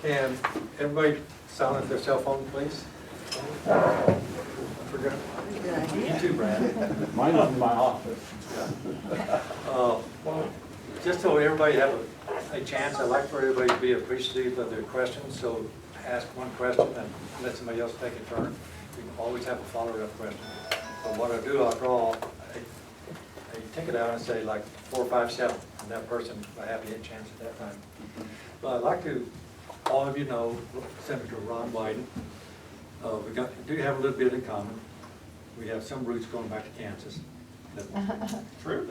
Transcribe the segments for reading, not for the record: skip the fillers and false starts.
And everybody silence their cell phone, please. I forgot. You too, Brad. Mine is in my office. Well, just so everybody have a chance, I'd like for everybody to be appreciative of their questions. So ask one question and let somebody else take a turn. You can always have a follow-up question. But what I'll do, I'll draw a ticket out and say like 4, 5, 7, and that person will have a chance at that time. But I'd like to, all of you know, Senator Ron Wyden. We do have a little bit in common. We have some roots going back to Kansas. True.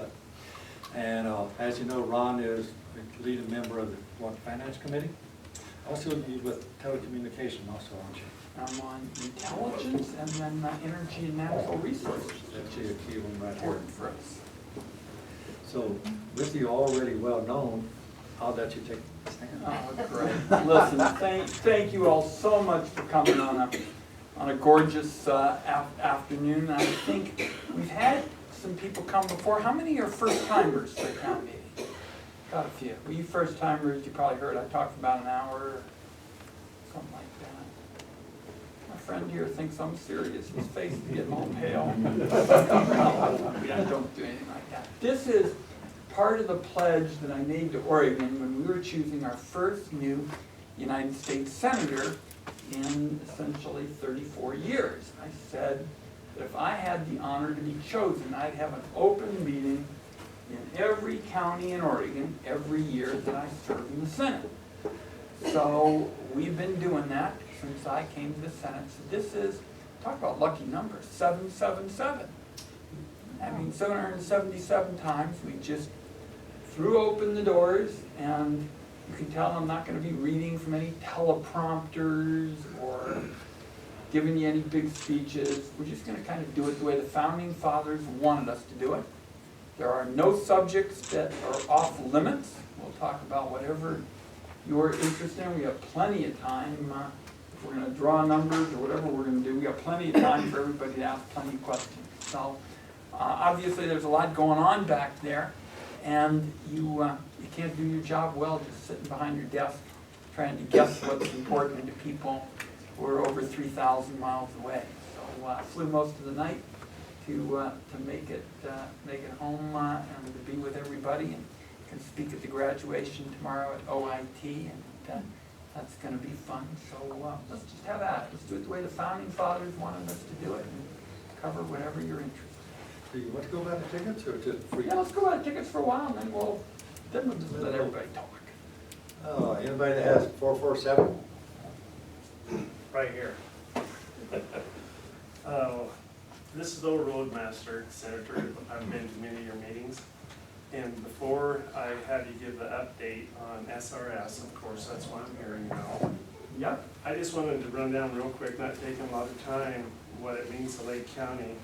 And as you know, Ron is a leading member of the Finance Committee. Also, you with telecommunication also, aren't you? I'm on intelligence and then energy and natural resources. That's actually a key one right here. Important for us. So, with you already well known, I'll let you take a stand. Oh, great. Listen, thank you all so much for coming on a gorgeous afternoon. I think we've had some people come before. How many are first timers to the town meeting? Got a few. Were you first timers? You probably heard I talked for about an hour or something like that. My friend here thinks I'm serious. His face is getting all pale. I don't do anything like that. This is part of the pledge that I made to Oregon when we were choosing our first new United States Senator in essentially 34 years. I said that if I had the honor to be chosen, I'd have an open meeting in every county in Oregon every year that I serve in the Senate. So we've been doing that since I came to the Senate. So this is, talk about lucky numbers, 777. I mean, 777 times we just threw open the doors, and you can tell I'm not going to be reading from any teleprompters or giving you any big speeches. We're just going to kind of do it the way the Founding Fathers wanted us to do it. There are no subjects that are off limits. We'll talk about whatever you're interested in. We have plenty of time. If we're going to draw numbers or whatever we're going to do, we have plenty of time for everybody to ask plenty of questions. So obviously there's a lot going on back there. And you can't do your job well just sitting behind your desk trying to guess what's important to people who are over 3,000 miles away. So I flew most of the night to make it home and to be with everybody, and can speak at the graduation tomorrow at OIT, and that's going to be fun. So let's just have at it. Let's do it the way the Founding Fathers wanted us to do it, and cover whatever you're interested in. Do you want to go about the tickets or just free? Yeah, let's go buy tickets for a while, and then we'll just let everybody talk. Anybody that has 447? Right here. This is the Roadmaster Senator. I've been to many of your meetings. And before I had you give the update on SRS, of course, that's why I'm here now. Yep. I just wanted to run down real quick, not taking a lot of time, what it means to Lake County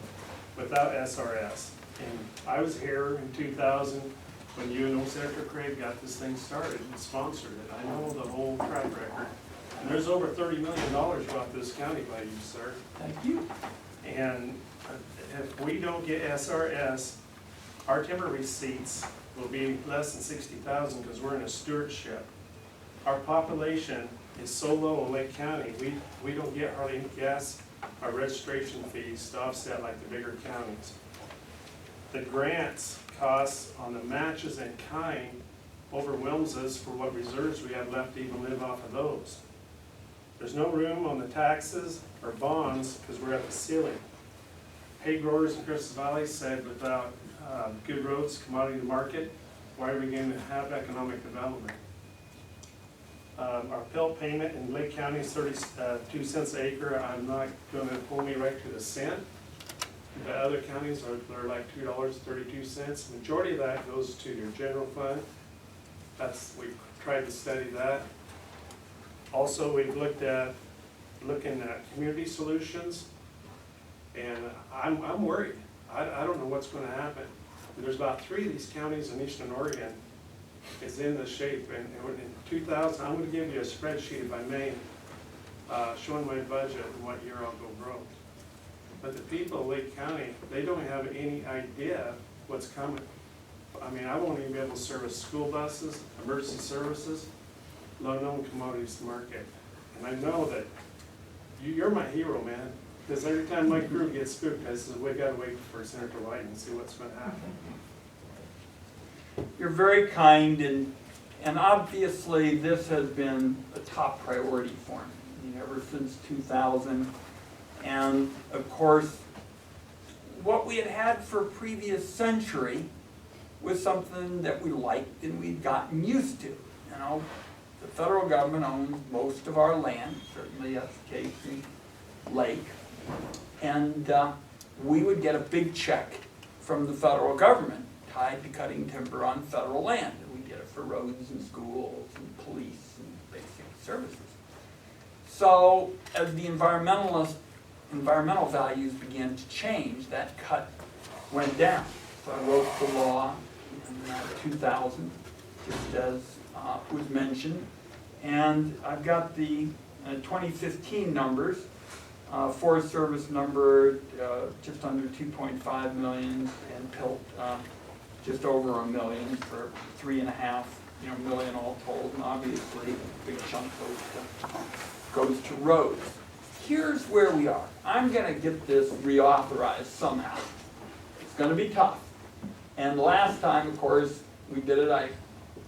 without SRS. And I was here in 2000 when you and old Senator Craig got this thing started and sponsored it. I know the whole track record. And there's over $30 million brought to this county by you, sir. Thank you. And if we don't get SRS, our timber receipts will be less than 60,000 because we're in a stewardship. Our population is so low in Lake County, we don't get hardly any gas or registration fees to offset like the bigger counties. The grants costs on the matches and kind overwhelms us for what reserves we have left to even live off of those. There's no room on the taxes or bonds because we're at the ceiling. Hay growers in Crystal Valley said without good roads, commodity market, why are we going to have economic development? Our pelt payment in Lake County is 32 cents an acre. I'm not going to pull me right to the cent. The other counties are like $2.32. Majority of that goes to your general fund. We've tried to study that. Also, we've looking at community solutions, and I'm worried. I don't know what's going to happen. There's about 3 of these counties in Eastern Oregon is in the shape, and in 2000, I'm going to give you a spreadsheet if I may, showing my budget and what year I'll go broke. But the people of Lake County, they don't have any idea what's coming. I mean, I won't even be able to service school buses, emergency services. low-known commodities market. And I know that you're my hero, man, because every time my crew gets spooked, I said, we gotta wait for Senator Wyden and see what's gonna happen. You're very kind, and obviously this has been a top priority for me, I mean, ever since 2000. And of course, what we had had for a previous century was something that we liked and we'd gotten used to. You know, the federal government owns most of our land, certainly that's the case in Lake. And we would get a big check from the federal government tied to cutting timber on federal land. And we did it for roads and schools and police and basic services. So as the environmental values began to change, that cut went down. So I wrote the law in 2000, just as was mentioned. And I've got the 2015 numbers. Forest Service numbered just under 2.5 million, and PILT just over $1 million for 3.5 million all told. And obviously, a big chunk goes to roads. Here's where we are. I'm going to get this reauthorized somehow. It's going to be tough. And last time, of course, we did it. I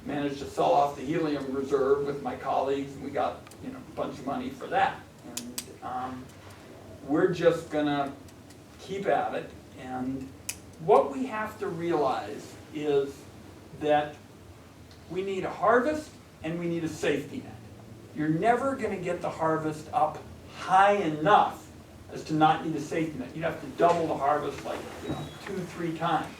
managed to sell off the helium reserve with my colleagues, and we got a bunch of money for that. And we're just going to keep at it. And what we have to realize is that we need a harvest and we need a safety net. You're never going to get the harvest up high enough as to not need a safety net. You'd have to double the harvest like 2-3 times.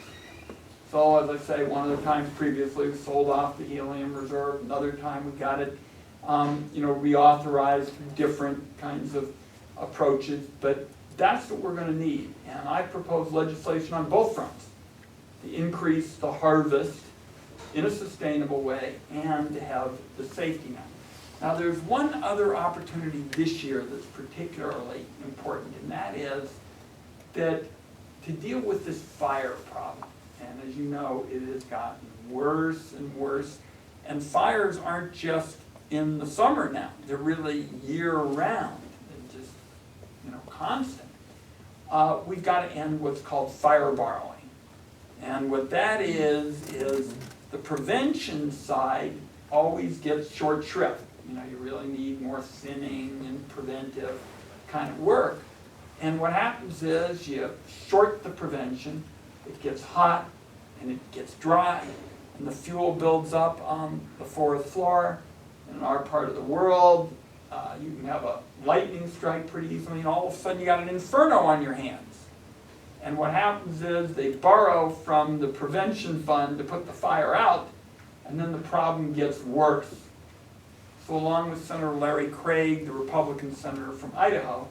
So as I say, one of the times previously we sold off the helium reserve. Another time we got it reauthorized through different kinds of approaches. But that's what we're going to need. And I propose legislation on both fronts to increase the harvest in a sustainable way and to have the safety net. Now there's one other opportunity this year that's particularly important, and that is that to deal with this fire problem. And as you know, it has gotten worse and worse. And fires aren't just in the summer now. They're really year-round and just constant. We've got to end what's called fire borrowing. And what that is the prevention side always gets short shrift. You really need more thinning and preventive kind of work. And what happens is you short the prevention, it gets hot and it gets dry, and the fuel builds up on the fourth floor. In our part of the world, you can have a lightning strike pretty easily, and all of a sudden you got an inferno on your hands. And what happens is they borrow from the prevention fund to put the fire out, and then the problem gets worse. So along with Senator Larry Craig, the Republican senator from Idaho,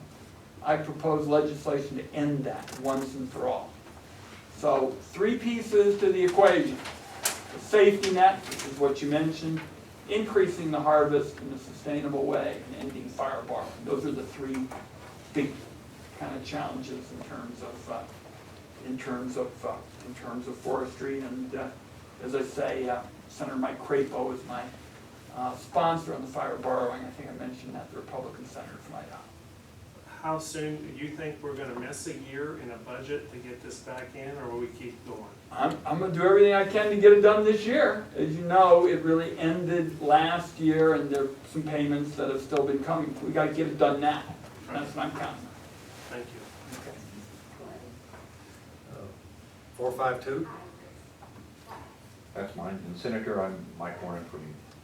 I propose legislation to end that once and for all. So 3 pieces to the equation. The safety net, which is what you mentioned, increasing the harvest in a sustainable way, and ending fire borrowing. Those are the 3 big kind of challenges in terms of forestry. And as I say, Senator Mike Crapo is my sponsor on the fire borrowing. I think I mentioned that, the Republican senator from Idaho. How soon do you think we're gonna miss a year in a budget to get this back in, or will we keep going? I'm going to do everything I can to get it done this year. As you know, it really ended last year, and there are some payments that have still been coming. We got to get it done now. That's what I'm counting on. Thank you. Okay. 452. That's mine. And Senator, I'm Mike Warren from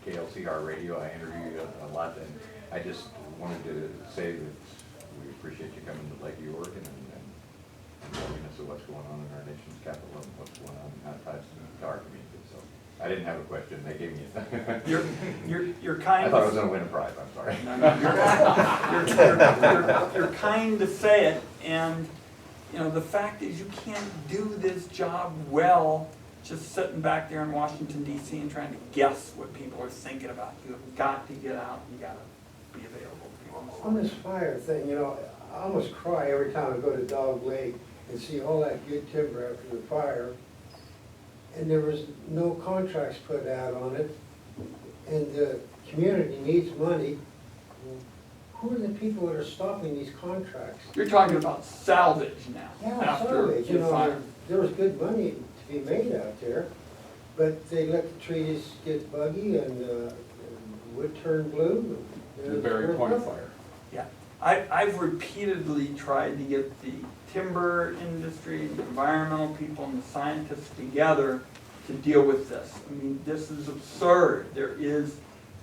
KLCR Radio. I interview you a lot, and I just wanted to say that we appreciate you coming to Lakeview, Oregon, and informing us of what's going on in our nation's capital and what's going on in how it ties to our community. So I didn't have a question. They gave me a You're kind. I thought I was going to win a prize. I'm sorry. No, you're kind to say it, and the fact is you can't do this job well just sitting back there in Washington, D.C. and trying to guess what people are thinking about. You've got to get out and you got to be available to people. On this fire thing, I almost cry every time I go to Dog Lake and see all that good timber after the fire. And there was no contracts put out on it. And community needs money, who are the people that are stopping these contracts? You're talking about salvage now, Yeah, after salvage, you the know, fire. there was good money to be made out there, but they let the trees get buggy and wood turn blue. and The it's Berry worth Point nothing. fire. Yeah, I've repeatedly tried to get the timber industry, the environmental people, and the scientists together to deal with this. I mean, this is absurd. There is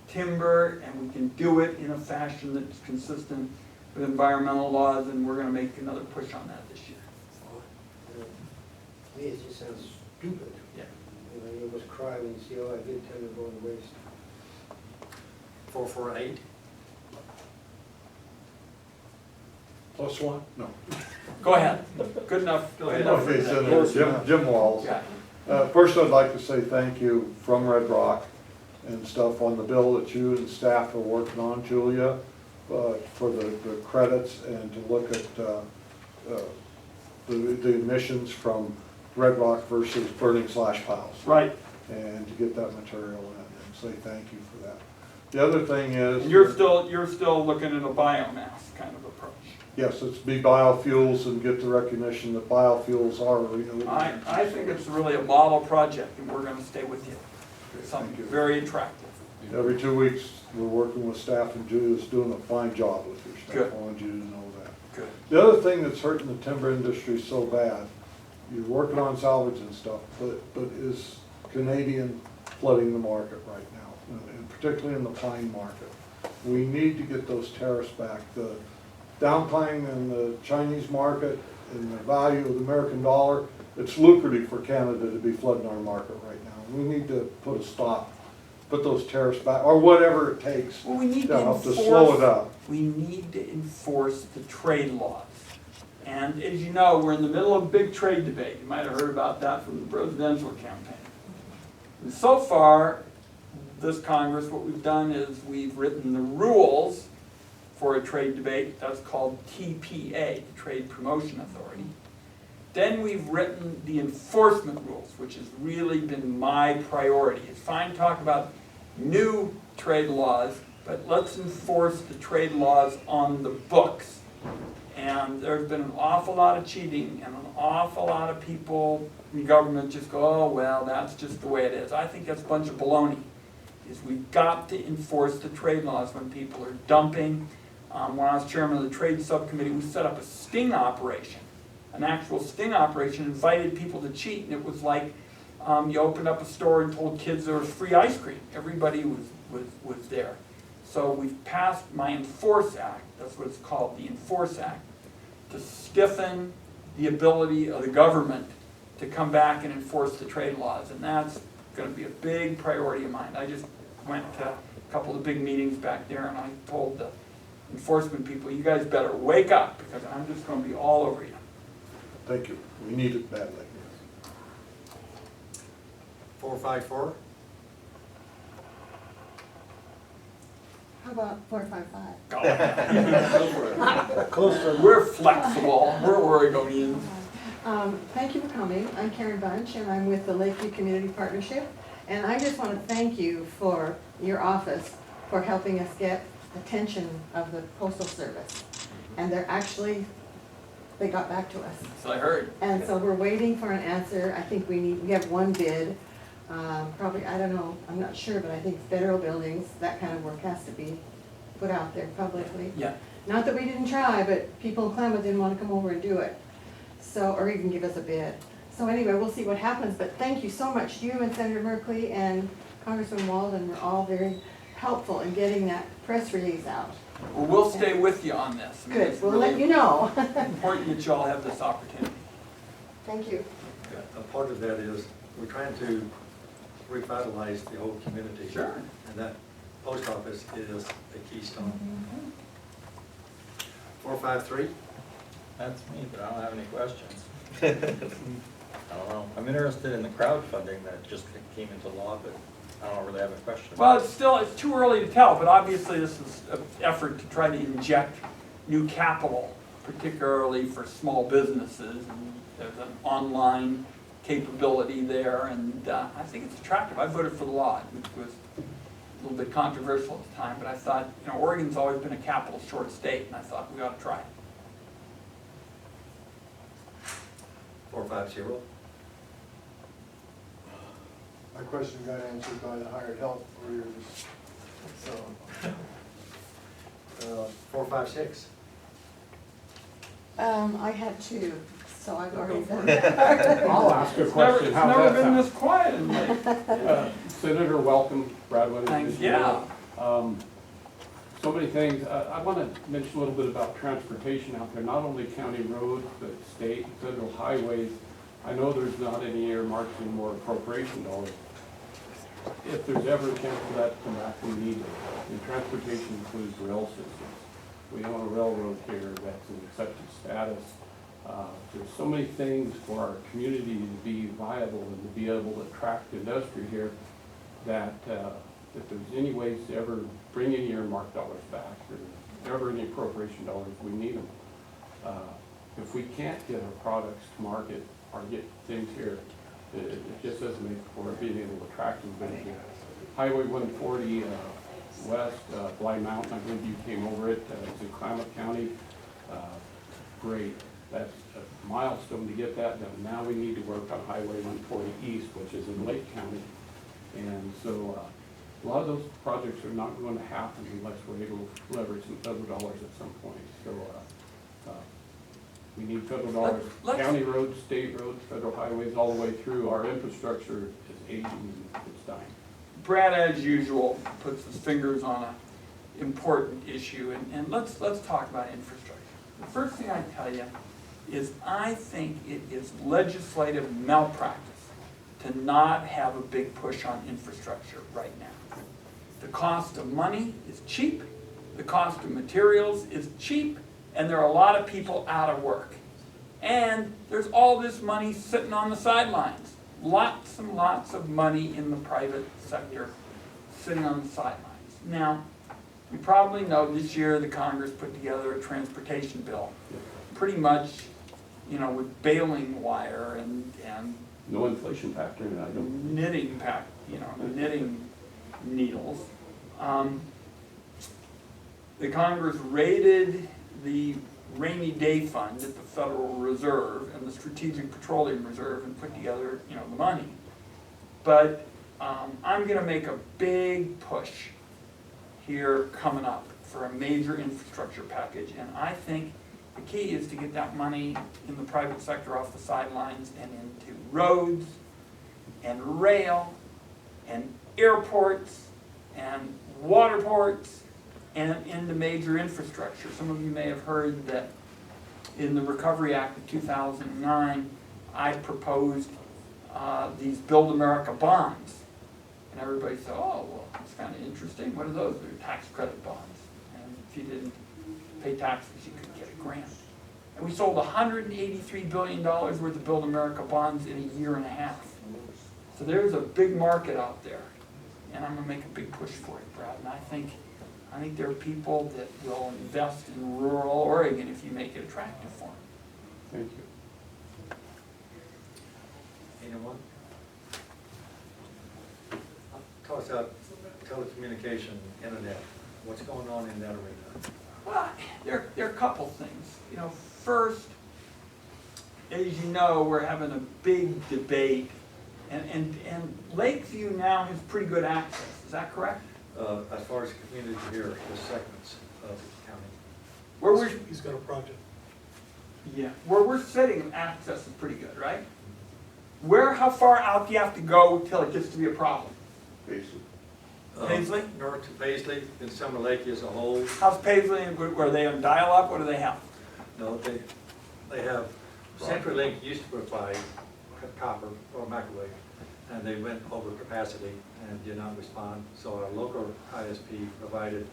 timber, and we can do it in a fashion that's consistent with environmental laws, and we're gonna make another push on that this year. To me, it just sounds stupid. Yeah. You know, you almost cry when you see all that good timber going to waste. 448. Plus one? No. Go ahead. Good enough. Go ahead. Enough for Okay, that. Senator Jim Walls. Yeah. First, I'd like to say thank you from Red Rock and stuff on the bill that you and staff are working on, Julia, for the credits and to look at the emissions from Red Rock versus burning slash piles. Right. And to get that material in and say thank you for that. The other thing is. And you're still looking at a biomass kind of approach. Yes, it's be biofuels and get the recognition that biofuels are renewable. I think it's really a model project, and we're gonna stay with you. It's something very attractive. Every 2 weeks, we're working with staff, and Julia's doing a fine job with your Good. staff. I want you to know that. Good. The other thing that's hurting the timber industry so bad, you're working on salvage and stuff, but is Canadian flooding the market right now, and particularly in the pine market. We need to get those tariffs back. The downcline in the Chinese market and the value of the American dollar, it's lucrative for Canada to be flooding our market right now. We need to put a stop, put those tariffs back, or whatever it takes Well, we need to to help to enforce. slow it up. We need to enforce the trade laws. And as you know, we're in the middle of a big trade debate. You might have heard about that from the presidential campaign. And so far, this Congress, what we've done is we've written the rules for a trade debate. That's called TPA, the Trade Promotion Authority. Then we've written the enforcement rules, which has really been my priority. It's fine to talk about new trade laws, but let's enforce the trade laws on the books. And there's been an awful lot of cheating, and an awful lot of people in government just go, oh, well, that's just the way it is. I think that's a bunch of baloney. Is we've got to enforce the trade laws when people are dumping. When I was chairman of the trade subcommittee, we set up a sting operation, an actual sting operation, invited people to cheat, and it was like you opened up a store and told kids there was free ice cream. Everybody was there. So we've passed my Enforce Act, that's what it's called, the Enforce Act, to stiffen the ability of the government to come back and enforce the trade laws, and that's going to be a big priority of mine. I just went to a couple of big meetings back there, and I told the enforcement people, you guys better wake up, because I'm just going to be all over you. Thank you. We need it badly. 454. How about 455? We're flexible, we're Oregonians. Thank you for coming. I'm Karen Bunch, and I'm with the Lakeview Community Partnership. And I just want to thank you for your office for helping us get attention of the Postal Service. And they got back to us. So I heard. And so we're waiting for an answer. I think we have one bid. Probably, I don't know, I'm not sure, but I think federal buildings, that kind of work has to be put out there publicly. Yeah. Not that we didn't try, but people in Klamath didn't want to come over and do it. So, or even give us a bid. So anyway, we'll see what happens, but thank you so much. You and Senator Merkley and Congressman Walden were all very helpful in getting that press release out. Well, we'll stay with you on this. I mean, Good, it's we'll really let you know. important that you all have this opportunity. Thank you. A part of that is we're trying to revitalize the whole community. Sure. And that post office is the keystone. 453. That's me, but I don't have any questions. I don't know. I'm interested in the crowdfunding that just came into law, but I don't really have a question. Well, it's too early to tell, but obviously this is an effort to try to inject new capital, particularly for small businesses. And there's an online capability there, and I think it's attractive. I voted for the law. It was a little bit controversial at the time, but I thought, you know, Oregon's always been a capital short state, and I thought we ought to try it. 450. My question got answered by the hired help earlier this, so. 456. I had two, so I've already done that. I'll ask a It's never, question, it's how's never that been sound? this quiet in Lake. Senator, welcome, Brad Wyden. Thanks, yeah. So many things, I want to mention a little bit about transportation out there, not only county roads, but state and federal highways. I know there's not any earmarks anymore appropriation dollars. If there's ever a chance for that to come back, we need it. And transportation includes rail systems. We own a railroad here that's in accepted status. There's so many things for our community to be viable and to be able to attract industry here that if there's any ways to ever bring any earmark dollars back or ever any appropriation dollars, we need them. If we can't get our products to market or get things here, it just doesn't make for being able to attract them. But Highway 140 west, Blind Mountain, I believe you came over it, it's in Klamath County. Great, that's a milestone to get that done. Now we need to work on Highway 140 east, which is in Lake County. And so a lot of those projects are not going to happen unless we're able to leverage some federal dollars at some point. So we need federal dollars, county roads, state roads, federal highways, all the way through. Our infrastructure is aging and it's dying. Brad, as usual, puts his fingers on an important issue, and let's talk about infrastructure. The first thing I tell you is I think it is legislative malpractice to not have a big push on infrastructure right now. The cost of money is cheap, the cost of materials is cheap, and there are a lot of people out of work. And there's all this money sitting on the sidelines. Lots and lots of money in the private sector sitting on the sidelines. Now, you probably know this year the Congress put together a transportation bill, pretty much, you know, with baling wire and No inflation factor, and I don't. knitting needles. The Congress raided the rainy day fund at the Federal Reserve and the Strategic Petroleum Reserve and put together, you know, the money. But I'm gonna make a big push here coming up for a major infrastructure package, and I think the key is to get that money in the private sector off the sidelines and into roads and rail and airports and waterports and into major infrastructure. Some of you may have heard that in the Recovery Act of 2009, I proposed these Build America bonds. And everybody said, oh, well, that's kind of interesting. What are those? They're tax credit bonds. And if you didn't pay taxes, you could get a grant. And we sold $183 billion worth of Build America bonds in a year and a half. So there's a big market out there. And I'm going to make a big push for it, Brad. And I think there are people that will invest in rural Oregon if you make it attractive for them. Thank you. Anyone? Tell us about telecommunication, internet. What's going on in that arena? Well, there are a couple things. You know, first, as you know, we're having a big debate, and Lakeview now has pretty good access. Is that correct? As far as community here, the segments of the county. Where we're, He's got a project. yeah, where we're sitting, access is pretty good, right? How far out do you have to go till it gets to be a problem? Paisley? North to Paisley, and Summer Lake as a whole. How's Paisley, were they on dial-up? What do they have? No, they have, CenturyLink used to provide copper or microwave, and they went over capacity and did not respond. So our local ISP provided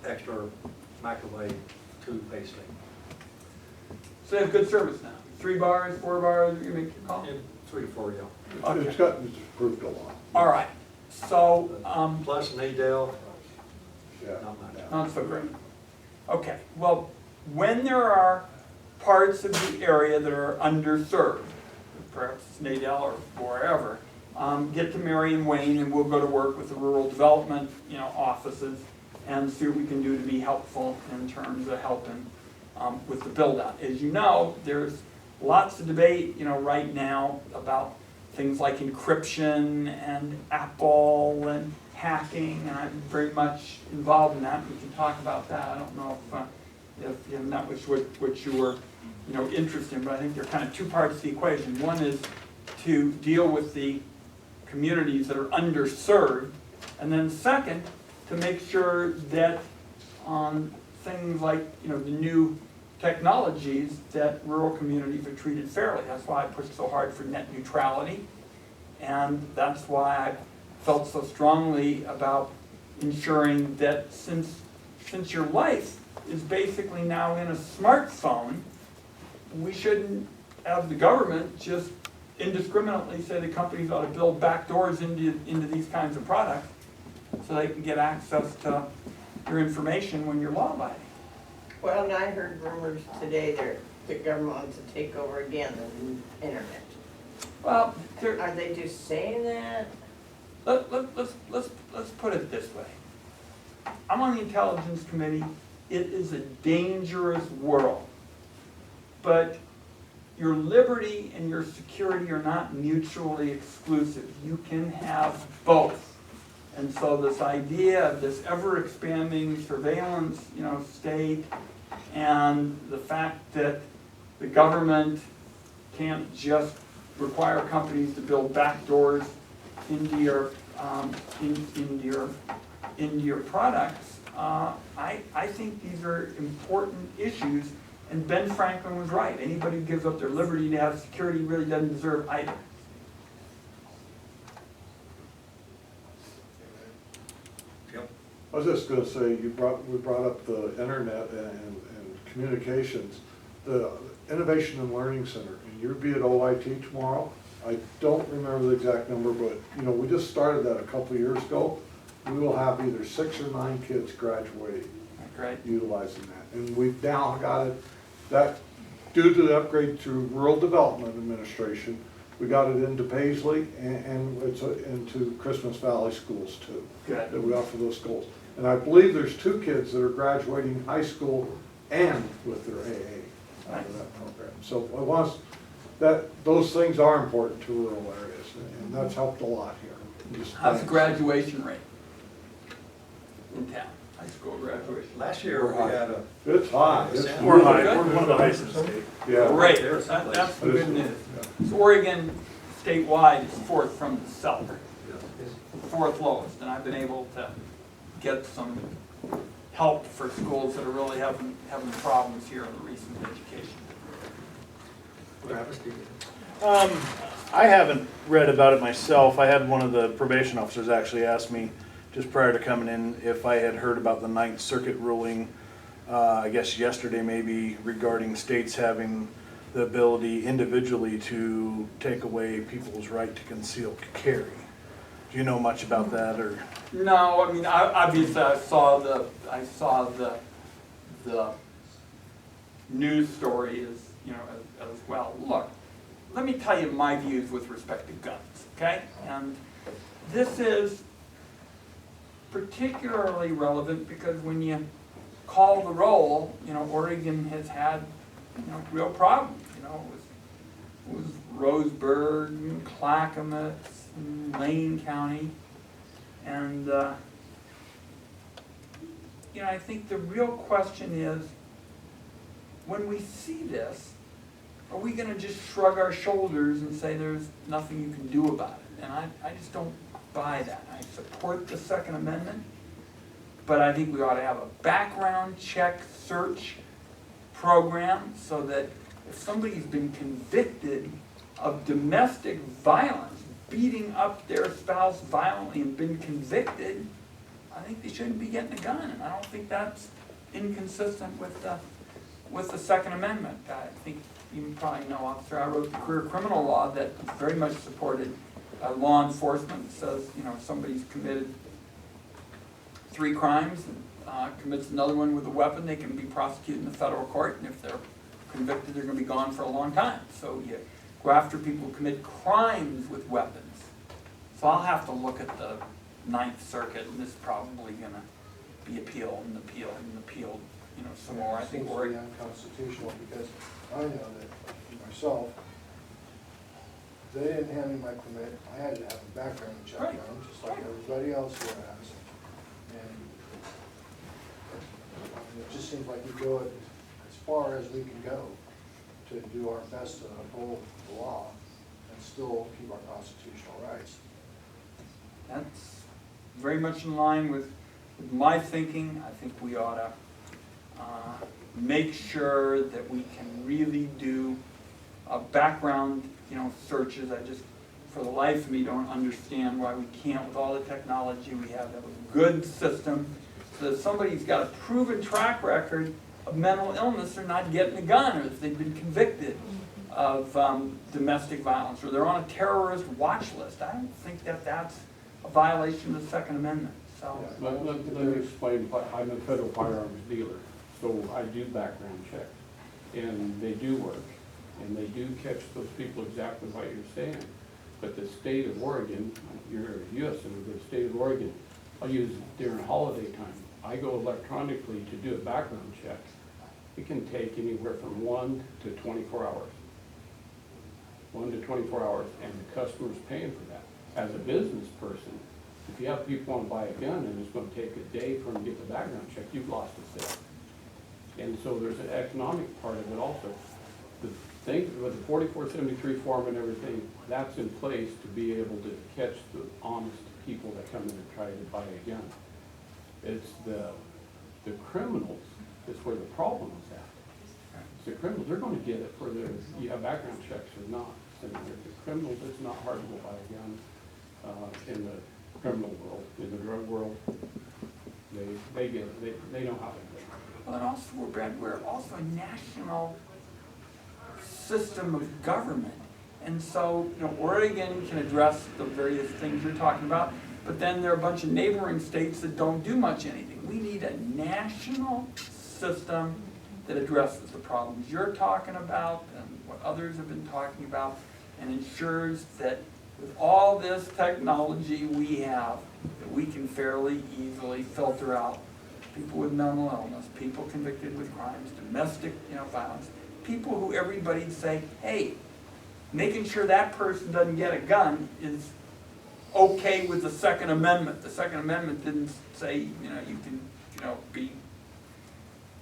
extra microwave to Paisley. So they have good service now? 3 bars, 4 bars, you make your call? In 3 or 4, yeah. Okay. It's improved a lot. All right, so, Plus Nadell, Yeah. not much. not so great. Okay, well, when there are parts of the area that are underserved, perhaps Nadell or wherever, get to Marion Wayne, and we'll go to work with the rural development, offices and see what we can do to be helpful in terms of helping with the build-out. As you know, there's lots of debate, right now about things like encryption and Apple and hacking, and I'm very much involved in that. We can talk about that. I don't know if that was what you were, interested in, but I think there are kind of two parts to the equation. One is to deal with the communities that are underserved, and then second, to make sure that on things like, the new technologies, that rural communities are treated fairly. That's why I pushed so hard for net neutrality, and that's why I felt so strongly about ensuring that since your life is basically now in a smartphone, we shouldn't have the government just indiscriminately say the companies ought to build backdoors into these kinds of products so they can get access to your information when you're law-abiding. Well, and I heard rumors today that the government wants to take over again the internet. Well, Are they just saying that? let's put it this way. I'm on the Intelligence Committee. It is a dangerous world. But your liberty and your security are not mutually exclusive. You can have both. And so this idea of this ever-expanding surveillance, state, and the fact that the government can't just require companies to build backdoors into your products, I think these are important issues. And Ben Franklin was right. Anybody who gives up their liberty to have security really doesn't deserve either. I was just gonna say, we brought up the internet and communications, the Innovation and Learning Center, and you'll be at OIT tomorrow. I don't remember the exact number, but, we just started that a couple of years ago. We will have either 6 or 9 kids graduating, Right. utilizing that. And we've now got it, that, due to the upgrade through Rural Development Administration, we got it into Paisley and it's into Christmas Valley schools too. Good. That we offer those schools. And I believe there's 2 kids that are graduating high school and with their AA out of that program. So I want those things are important to rural areas, and that's helped a lot here. How's the graduation rate in town? High school graduation. Last year, we had a. It's high. It's We're really high, good. we're one of the highest in the state. Yeah. Great, that's the good news. So Oregon statewide is 4th from the south, 4th lowest, and I've been able to get some help for schools that are really having problems here in the recent education. I haven't read about it myself. I had one of the probation officers actually ask me just prior to coming in if I had heard about the 9th Circuit ruling, I guess yesterday maybe, regarding states having the ability individually to take away people's right to conceal carry. Do you know much about that, or? No, I mean, obviously I saw the news story as well. Look, let me tell you my views with respect to guns, okay? And this is particularly relevant because when you call the roll, Oregon has had, real problems, with Roseburg and Clackamas and Lane County. And, I think the real question is, when we see this, are we going to just shrug our shoulders and say there's nothing you can do about it? And I just don't buy that. I support the Second Amendment, but I think we ought to have a background check search program so that if somebody's been convicted of domestic violence, beating up their spouse violently and been convicted, I think they shouldn't be getting a gun. And I don't think that's inconsistent with the Second Amendment. I think you probably know, officer, I wrote the career criminal law that very much supported law enforcement. It says, if somebody's committed 3 crimes and commits another one with a weapon, they can be prosecuted in the federal court, and if they're convicted, they're going to be gone for a long time. So you go after people who commit crimes with weapons. So I'll have to look at the Ninth Circuit, and this is probably gonna be appealed and appealed and appealed, you know, some more. I think Seems to we're, be unconstitutional, because I know that myself, if they didn't hand me my permit, I had to have a background check Right. done, just like everybody else here has. And it just seems like we go as far as we can go to do our best to uphold the law and still keep our constitutional rights. that's very much in line with my thinking. I think we ought to make sure that we can really do background, you know, searches. I just, for the life of me, don't understand why we can't, with all the technology we have a good system, so that if somebody's got a proven track record of mental illness, they're not getting a gun, or if they've been convicted of domestic violence, or they're on a terrorist watch list. I don't think that that's a violation of the Second Amendment, so. Let me explain, I'm a federal firearms dealer, so I do background checks, and they do work, and they do catch those people exactly what you're saying. But the state of Oregon, you're a US senator, the state of Oregon, I'll use during holiday time, I go electronically to do a background check. It can take anywhere from 1 to 24 hours. 1 to 24 hours, and the customer's paying for that. As a business person, if you have people want to buy a gun and it's going to take a day for them to get the background check, you've lost a sale. And so there's an economic part of it also. The thing with the 4473 form and everything, that's in place to be able to catch the honest people that come in and try to buy a gun. It's the criminals is where the problem is at. It's the criminals, they're going to get it whether you have background checks or not. And the criminals, it's not hard to buy a gun in the criminal world. In the drug world, they get it. They know how to do it. Well, and also, we're also a national system of government. And so, you know, Oregon can address the various things you're talking about, but then there are a bunch of neighboring states that don't do much anything. We need a national system that addresses the problems you're talking about and what others have been talking about, and ensures that with all this technology we have, that we can fairly easily filter out people with mental illness, people convicted with crimes, domestic, you know, violence, people who everybody'd say, hey, making sure that person doesn't get a gun is okay with the Second Amendment. The Second Amendment didn't say, you know, you can, you know, be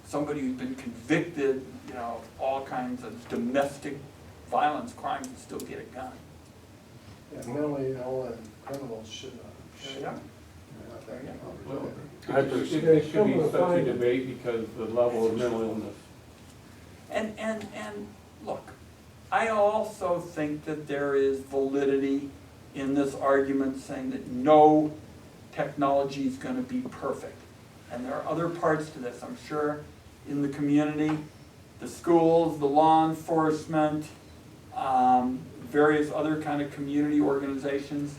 somebody who's been convicted, you know, of all kinds of domestic violence crimes and still get a gun. Yeah, mentally ill and criminals should not. Yeah. Well, I it should be such a debate because the level of mental illness. And look, I also think that there is validity in this argument saying that no technology is going to be perfect. And there are other parts to this, I'm sure, in the community, the schools, the law enforcement, various other kind of community organizations.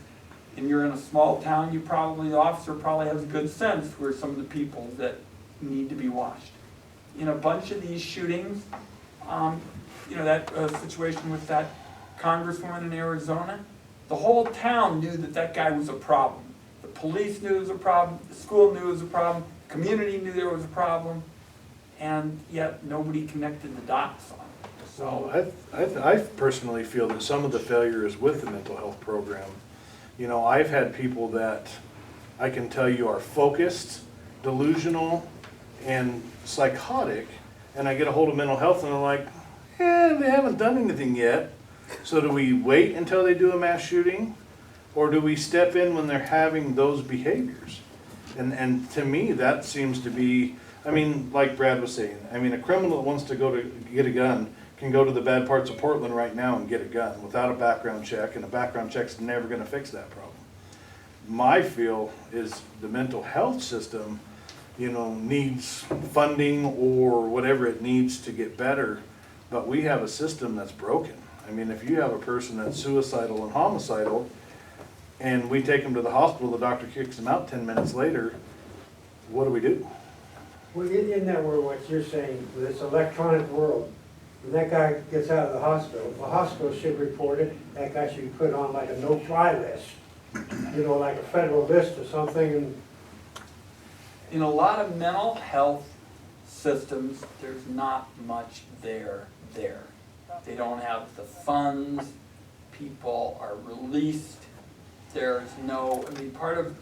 And you're in a small town, the officer probably has a good sense who are some of the people that need to be watched. In a bunch of these shootings, you know, that situation with that congresswoman in Arizona, the whole town knew that that guy was a problem. The police knew it was a problem, the school knew it was a problem, the community knew there was a problem, and yet nobody connected the dots on it. So I personally feel that some of the failure is with the mental health program. You know, I've had people that I can tell you are focused, delusional, and psychotic, and I get a hold of mental health and they're like, they haven't done anything yet. So do we wait until they do a mass shooting? Or do we step in when they're having those behaviors? And to me, that seems to be, I mean, like Brad was saying, I mean, a criminal that wants to go to get a gun can go to the bad parts of Portland right now and get a gun without a background check, and a background check's never gonna fix that problem. My feel is the mental health system, you know, needs funding or whatever it needs to get better, but we have a system that's broken. I mean, if you have a person that's suicidal and homicidal, and we take them to the hospital, the doctor kicks them out 10 minutes later, what do we do? Well, isn't that where what you're saying, this electronic world, when that guy gets out of the hospital should report it, that guy should be put on like a no-fly list. you know, like a Federal Vista or something, and In a lot of mental health systems, there's not much there. They don't have the funds, people are released, there's no, I mean, part of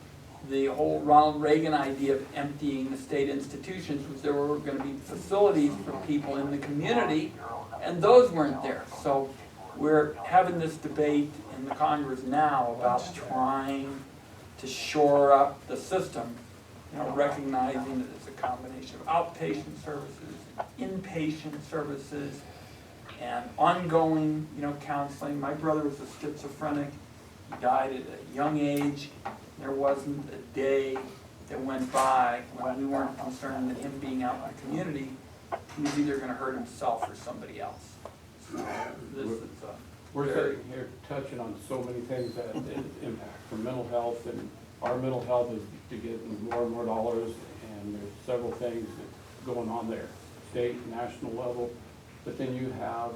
the whole Ronald Reagan idea of emptying the state institutions was there were gonna be facilities for people in the community, and those weren't there. So we're having this debate in the Congress now about trying to shore up the system, you know, recognizing that it's a combination of outpatient services, inpatient services, and ongoing, you know, counseling. My brother was a schizophrenic. He died at a young age. There wasn't a day that went by when we weren't concerned that him being out in the community, he was either gonna hurt himself or somebody else. So this is We're very, sitting here touching on so many things that impact for mental health, and our mental health is to get more and more dollars, and there's several things that's going on there, state, national level, but then you have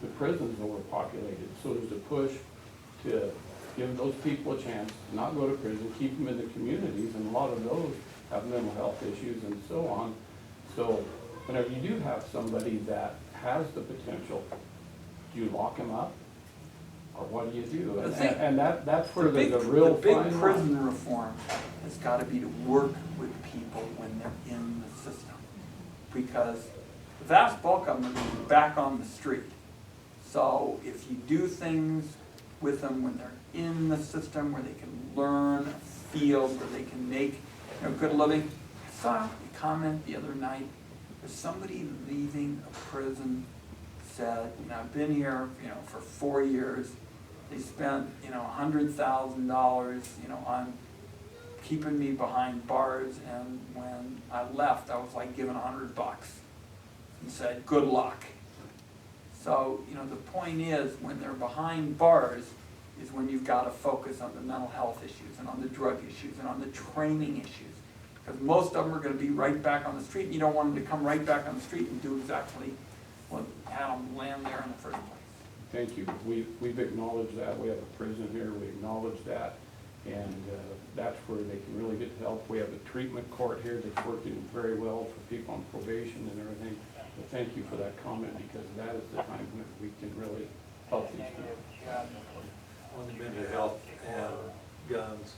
the prisons overpopulated, so there's a push to give those people a chance to not go to prison, keep them in the communities, and a lot of those have mental health issues and so on. So whenever you do have somebody that has the potential, do you lock them up? Or what do you do? And that's where there's a real The big fine line. prison reform has gotta be to work with people when they're in the system. Because the vast bulk of them are back on the street. So if you do things with them when they're in the system, where they can learn a field, where they can make, you know, good living. I saw a comment the other night, there's somebody leaving a prison, said, you know, I've been here, you know, for 4 years. They spent, you know, $100,000, you know, on keeping me behind bars, and when I left, I was like given $100 and said, good luck. So, you know, the point is, when they're behind bars, is when you've got to focus on the mental health issues, and on the drug issues, and on the training issues. Because most of them are going to be right back on the street, and you don't want them to come right back on the street and do exactly what had them land there in the first place. Thank you. We've acknowledged that. We have a prison here. We acknowledge that. And that's where they can really get help. We have a treatment court here that's working very well for people on probation and everything. But thank you for that comment, because that is the time when we can really help these people. On the mental health and guns,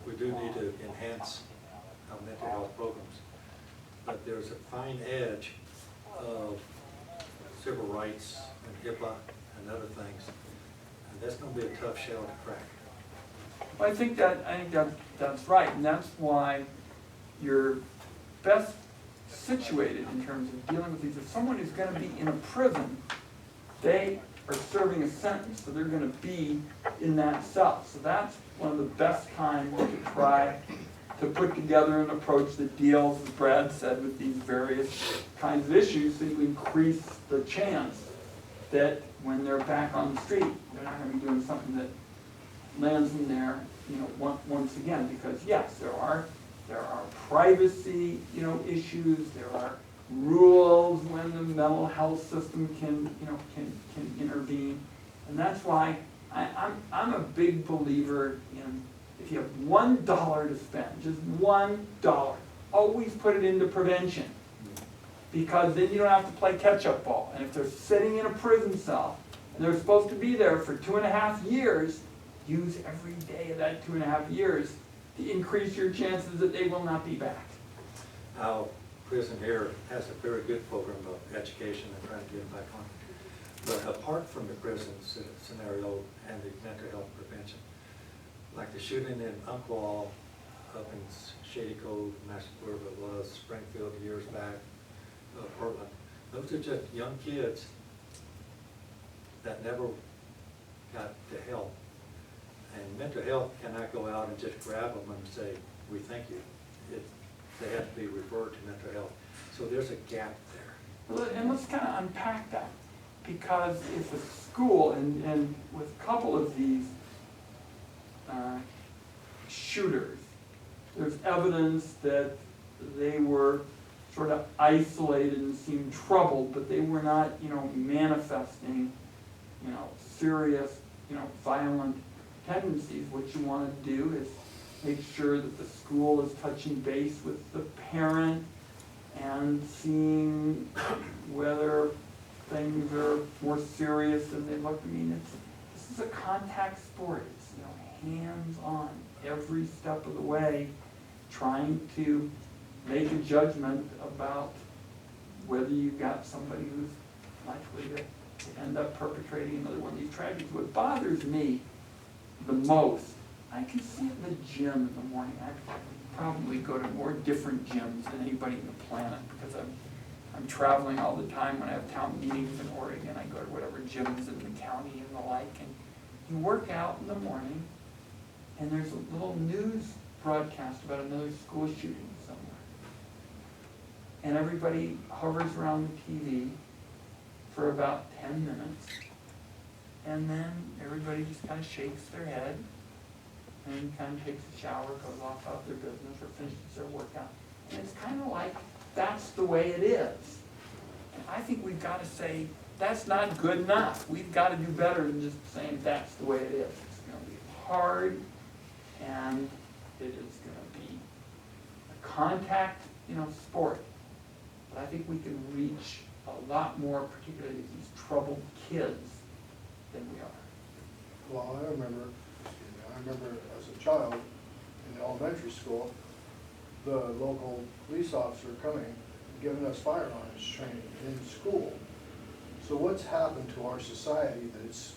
we do need to enhance our mental health programs. But there's a fine edge of civil rights and HIPAA and other things, and that's going to be a tough shell to crack. Well, I think that's right, and that's why you're best situated in terms of dealing with these. If someone is going to be in a prison, they are serving a sentence, so they're going to be in that cell. So that's one of the best times to try to put together an approach that deals, as Brad said, with these various kinds of issues, so you increase the chance that when they're back on the street, they're not going to be doing something that lands in there, you know, once again. Because yes, there are privacy, you know, issues. There are rules when the mental health system can intervene, and that's why I'm a big believer in, if you have $1 to spend, just $1, always put it into prevention. Because then you don't have to play catch-up ball. And if they're sitting in a prison cell, and they're supposed to be there for 2.5 years, use every day of that 2.5 years to increase your chances that they will not be back. Our prison here has a very good program of education and trying to get them back on. But apart from the prison scenario and the mental health prevention, like the shooting in Umpqua up in Shady Cove, wherever it was, Springfield years back, Portland, those are just young kids that never got to help. And mental health cannot go out and just grab them and say, we thank you. They have to be referred to mental health. So there's a gap there. Well, and let's kind of unpack that. Because if a school, and with a couple of these shooters, there's evidence that they were sort of isolated and seemed troubled, but they were not, you know, manifesting, you know, serious, you know, violent tendencies, what you want to do is make sure that the school is touching base with the parent and seeing whether things are more serious than they look. I mean, this is a contact sport. It's, hands-on every step of the way, trying to make a judgment about whether you've got somebody who's likely to end up perpetrating another one of these tragedies. What bothers me the most, I can see it in the gym in the morning. I probably go to more different gyms than anybody on the planet because I'm traveling all the time. When I have town meetings in Oregon, I go to whatever gyms in the county and the like. And you work out in the morning, and there's a little news broadcast about another school shooting somewhere. And everybody hovers around the TV for about 10 minutes, and then everybody just kind of shakes their head and kind of takes a shower, goes off about their business, or finishes their workout. And it's kind of like, that's the way it is. And I think we've got to say, that's not good enough. We've got to do better than just saying that's the way it is. It's going to be hard, and it is going to be a contact, sport. But I think we can reach a lot more, particularly these troubled kids, than we are. Well, I remember as a child in elementary school, the local police officer coming, and giving us firearms training in school. So what's happened to our society that it's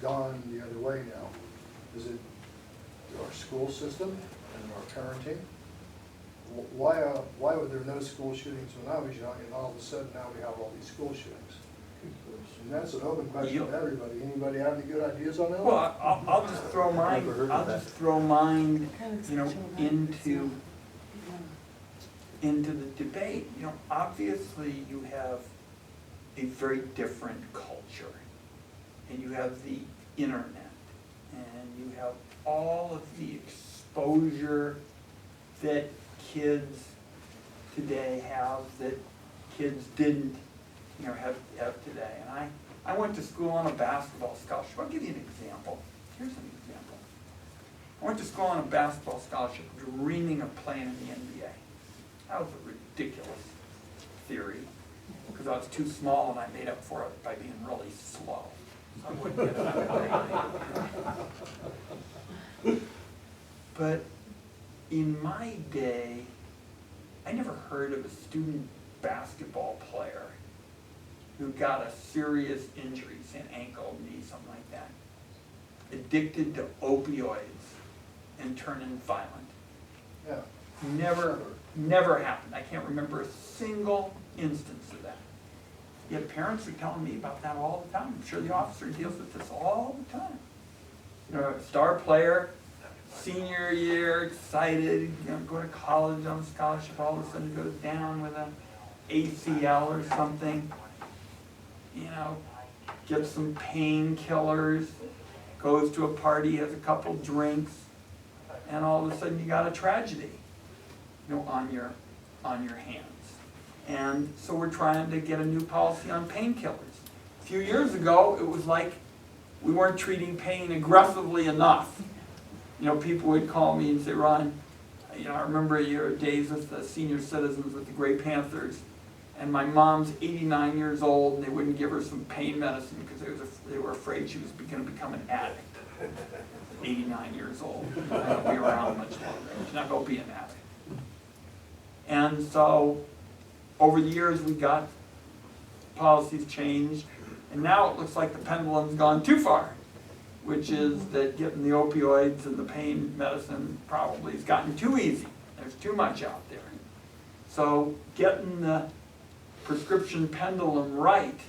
gone the other way now? Is it our school system and our parenting? Why were there no school shootings when I was young, and all of a sudden now we have all these school shootings? And that's an open question to everybody. Anybody have any good ideas on that one? Well, I'll just throw mine. Into the debate. Obviously you have a very different culture, and you have the internet, and you have all of the exposure that kids today have that kids didn't, have today. And I went to school on a basketball scholarship. I'll give you an example. Here's an example. I went to school on a basketball scholarship, dreaming of playing in the NBA. That was a ridiculous theory, because I was too small and I made up for it by being really slow. So I wouldn't get it. But in my day, I never heard of a student basketball player who got a serious injury, say an ankle, knee, something like that, addicted to opioids and turning violent. Yeah. Never happened. I can't remember a single instance of that. Yet parents are telling me about that all the time. I'm sure the officer deals with this all the time. A star player, senior year, excited, going to college on a scholarship, all of a sudden goes down with an ACL or something, gets some painkillers, goes to a party, has a couple drinks, and all of a sudden you got a tragedy, on your hands. And so we're trying to get a new policy on painkillers. A few years ago, it was like we weren't treating pain aggressively enough. People would call me and say, Ron, I remember your days with the senior citizens with the Gray Panthers, and my mom's 89 years old, and they wouldn't give her some pain medicine because they were afraid she was going to become an addict. 89 years old. She's not going to be around much longer. She's not going to be an addict. And so, over the years, we got policies changed, and now it looks like the pendulum's gone too far, which is that getting the opioids and the pain medicine probably has gotten too easy. There's too much out there. So getting the prescription pendulum right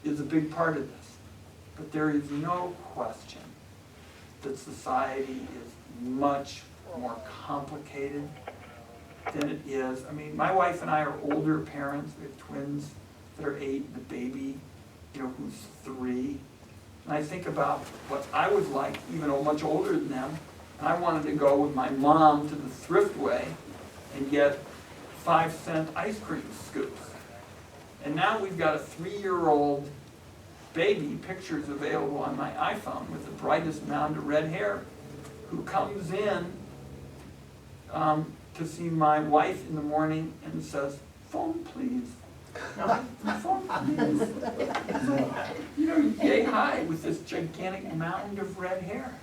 is a big part of this. But there is no question that society is much more complicated than it is. I mean, my wife and I are older parents. We have twins that are 8 and a baby, who's 3. And I think about what I was like, even though much older than them, and I wanted to go with my mom to the Thriftway and get 5-cent ice cream scoops. And now we've got a 3-year-old baby, pictures available on my iPhone, with the brightest mound of red hair, who comes in to see my wife in the morning and says, "Phone, please." Phone, please. You know, yay high with this gigantic mound of red hair.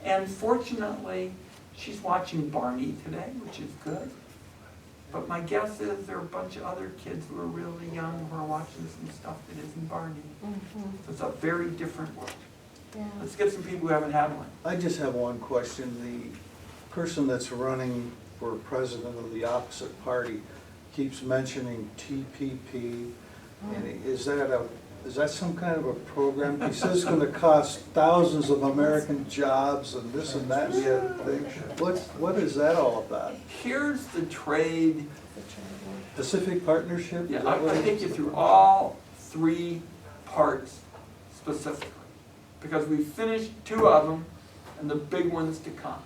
And fortunately, she's watching Barney today, which is good. But my guess is there are a bunch of other kids who are really young who are watching some stuff that isn't Barney. So it's a very different world. Yeah. Let's get some people who haven't had one. I just have one question. The person that's running for president of the opposite party keeps mentioning TPP. And is that some kind of a program? He says it's gonna cost thousands of American jobs and this and that and the other thing. What is that all about? Here's the trade. Pacific Partnership? Is Yeah, that what I'll it take you is? through all three parts specifically, because we finished two of them and the big ones to come.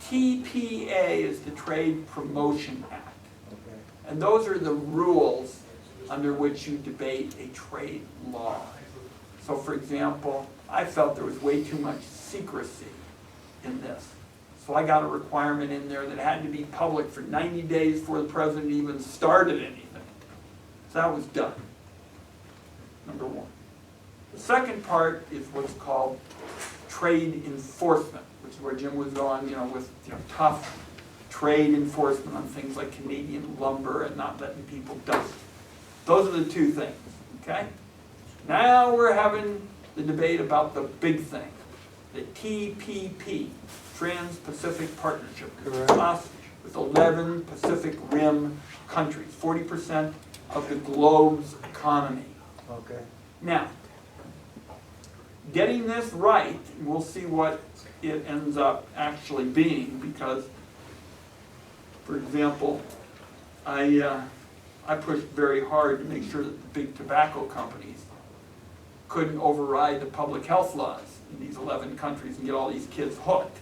TPA is the Trade Promotion Act. Okay. And those are the rules under which you debate a trade law. So for example, I felt there was way too much secrecy in this. So I got a requirement in there that had to be public for 90 days before the president even started anything. So that was done, number one. The second part is what's called trade enforcement, which is where Jim was going, with tough trade enforcement on things like Canadian lumber and not letting people dump. Those are the two things, okay? Now we're having the debate about the big thing, the TPP, Trans-Pacific Partnership, Correct. with 11 Pacific Rim countries, 40% of the globe's economy. Okay. Now, getting this right, we'll see what it ends up actually being, because, for example, I pushed very hard to make sure that the big tobacco companies couldn't override the public health laws in these 11 countries and get all these kids hooked,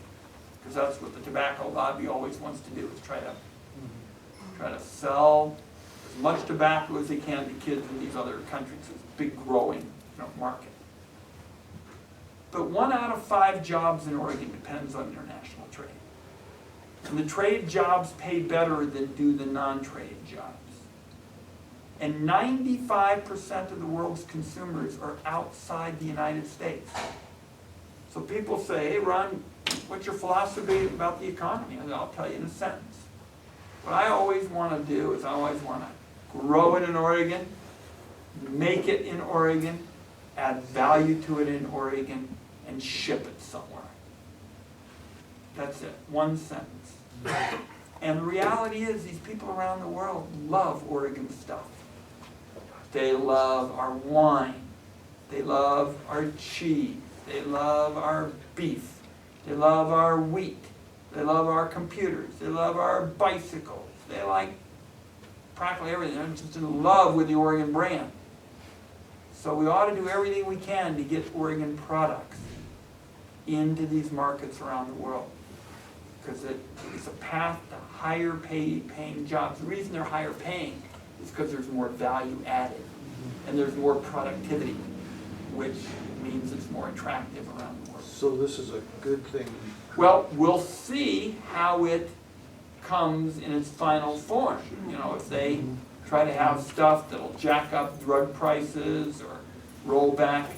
because that's what the tobacco lobby always wants to do, is try to sell as much tobacco as they can to kids in these other countries. It's a big growing market. But 1 out of 5 jobs in Oregon depends on international trade. And the trade jobs pay better than do the non-trade jobs. And 95% of the world's consumers are outside the United States. So people say, "Hey Ron, what's your philosophy about the economy?" And I'll tell you in a sentence. What I always want to do is I always want to grow it in Oregon, make it in Oregon, add value to it in Oregon, and ship it somewhere. That's it, one sentence. And the reality is these people around the world love Oregon stuff. They love our wine, they love our cheese, they love our beef, they love our wheat, they love our computers, they love our bicycles, they like practically everything. They're just in love with the Oregon brand. So we ought to do everything we can to get Oregon products into these markets around the world, because it's a path to higher paying jobs. The reason they're higher paying is because there's more value added and there's more productivity, which means it's more attractive around the world. So this is a good thing. Well, we'll see how it comes in its final form. If they try to have stuff that'll jack up drug prices or roll back,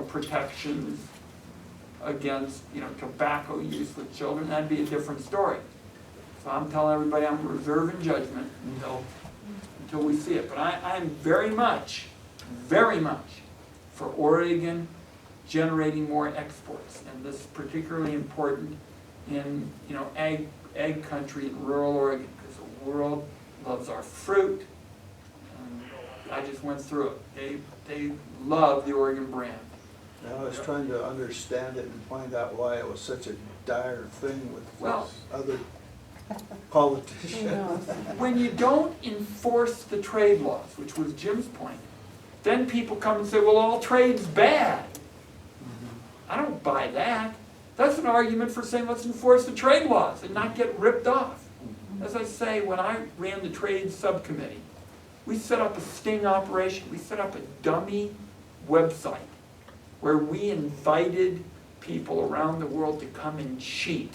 protections against, tobacco use with children, that'd be a different story. So I'm telling everybody I'm reserving judgment until we see it. But I'm very much for Oregon generating more exports, and this is particularly important in ag country in rural Oregon, because the world loves our fruit. I just went through it. They love the Oregon brand. I was trying to understand it and find out why it was such a dire thing with Well, other politicians. when you don't enforce the trade laws, which was Jim's point, then people come and say, well, all trade's bad. I don't buy that. That's an argument for saying let's enforce the trade laws and not get ripped off. As I say, when I ran the trade subcommittee, We set up a sting operation. We set up a dummy website where we invited people around the world to come and cheat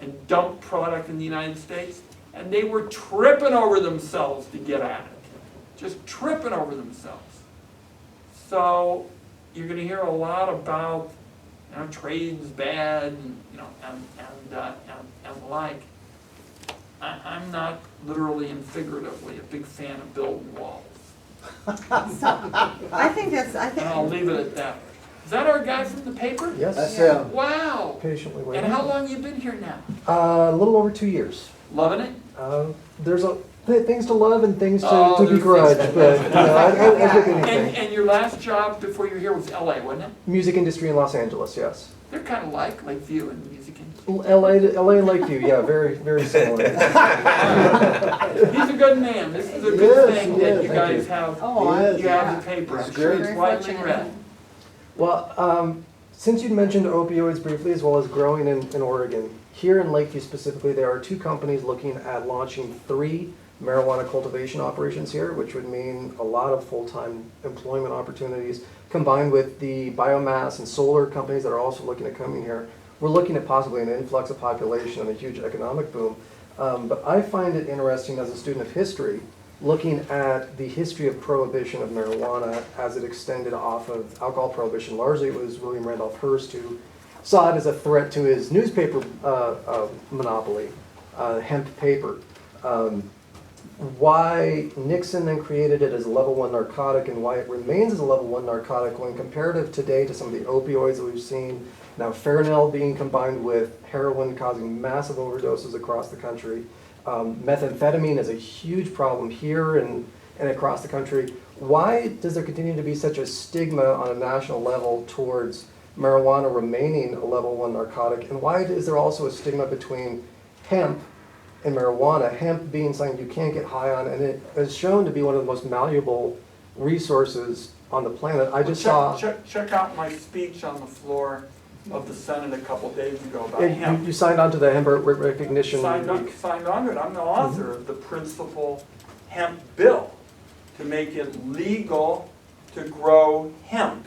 and dump product in the United States, and they were tripping over themselves to get at it. Just tripping over themselves. So you're gonna hear a lot about, trade's bad, and, and the like. I'm not literally and figuratively a big fan of building walls. So, I think And I'll leave it at that. Is that our guy from the paper? Yes. That's him. Wow. Patiently And waiting. how long you been here now? A little over 2 years. Loving it? There's things to love and things to there's begrudge, things- but I pick anything. And your last job before you were here was LA, wasn't it? Music industry in Los Angeles, yes. They're kind of like Lakeview and the music industry. LA and Lakeview, yeah, very, very similar. He's a good man. This is a good Yes, thing he that is. you Thank guys you. have. Oh, He is. You have the paper. I'm sure it's Very widely fortunate. read. Well, since you mentioned opioids briefly, as well as growing in Oregon, here in Lakeview specifically, there are 2 companies looking at launching 3 marijuana cultivation operations here, which would mean a lot of full-time employment opportunities, combined with the biomass and solar companies that are also looking at coming here. We're looking at possibly an influx of population and a huge economic boom. But I find it interesting as a student of history, looking at the history of prohibition of marijuana as it extended off of alcohol prohibition. Largely it was William Randolph Hearst who saw it as a threat to his newspaper monopoly, hemp paper. Why Nixon then created it as a level 1 narcotic and why it remains as a level 1 narcotic when comparative today to some of the opioids that we've seen, now fentanyl being combined with heroin causing massive overdoses across the country. Methamphetamine is a huge problem here and across the country. Why does there continue to be such a stigma on a national level towards marijuana remaining a level 1 narcotic? And why is there also a stigma between hemp and marijuana, hemp being something you can't get high on, and it is shown to be one of the most malleable resources on the planet. I just saw... Check out my speech on the floor of the Senate a couple days ago about Yeah, hemp. you signed on to the hemp recognition Signed on to it. I'm the author of the principal hemp bill to make it legal to grow hemp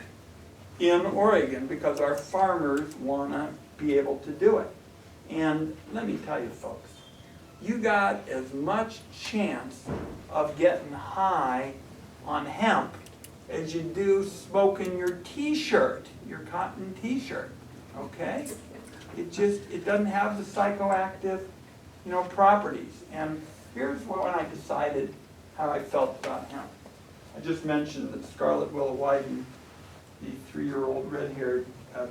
in Oregon because our farmers want to be able to do it. And let me tell you, folks, you got as much chance of getting high on hemp as you do smoking your t-shirt, your cotton t-shirt, okay? It doesn't have the psychoactive, properties. And here's when I decided how I felt about hemp. I just mentioned that Scarlett Willow Wyden, the 3-year-old red-haired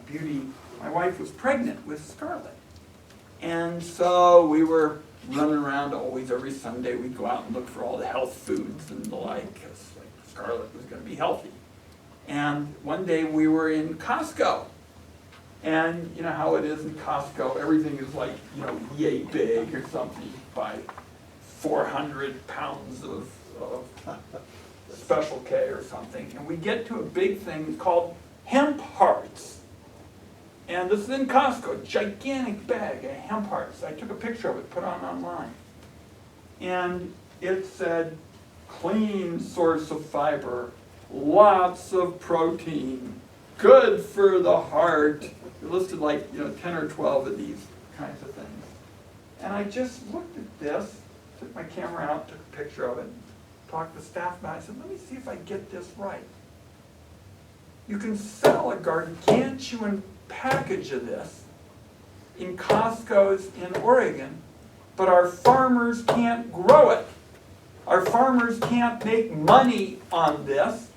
beauty, my wife was pregnant with Scarlett. And so we were running around always every Sunday. We'd go out and look for all the health foods and the like, because Scarlett was going to be healthy. And one day we were in Costco. And you know how it is in Costco, everything is like, yay big or something. You buy 400 pounds of Special K or something. And we get to a big thing called hemp hearts. And this is in Costco, gigantic bag of hemp hearts. I took a picture of it, put it online. And it said, clean source of fiber, lots of protein, good for the heart. It listed like 10 or 12 of these kinds of things. And I just looked at this, took my camera out, took a picture of it, talked to staff about it. I said, let me see if I get this right. You can sell a gargantuan package of this in Costco's in Oregon, but our farmers can't grow it. Our farmers can't make money on this.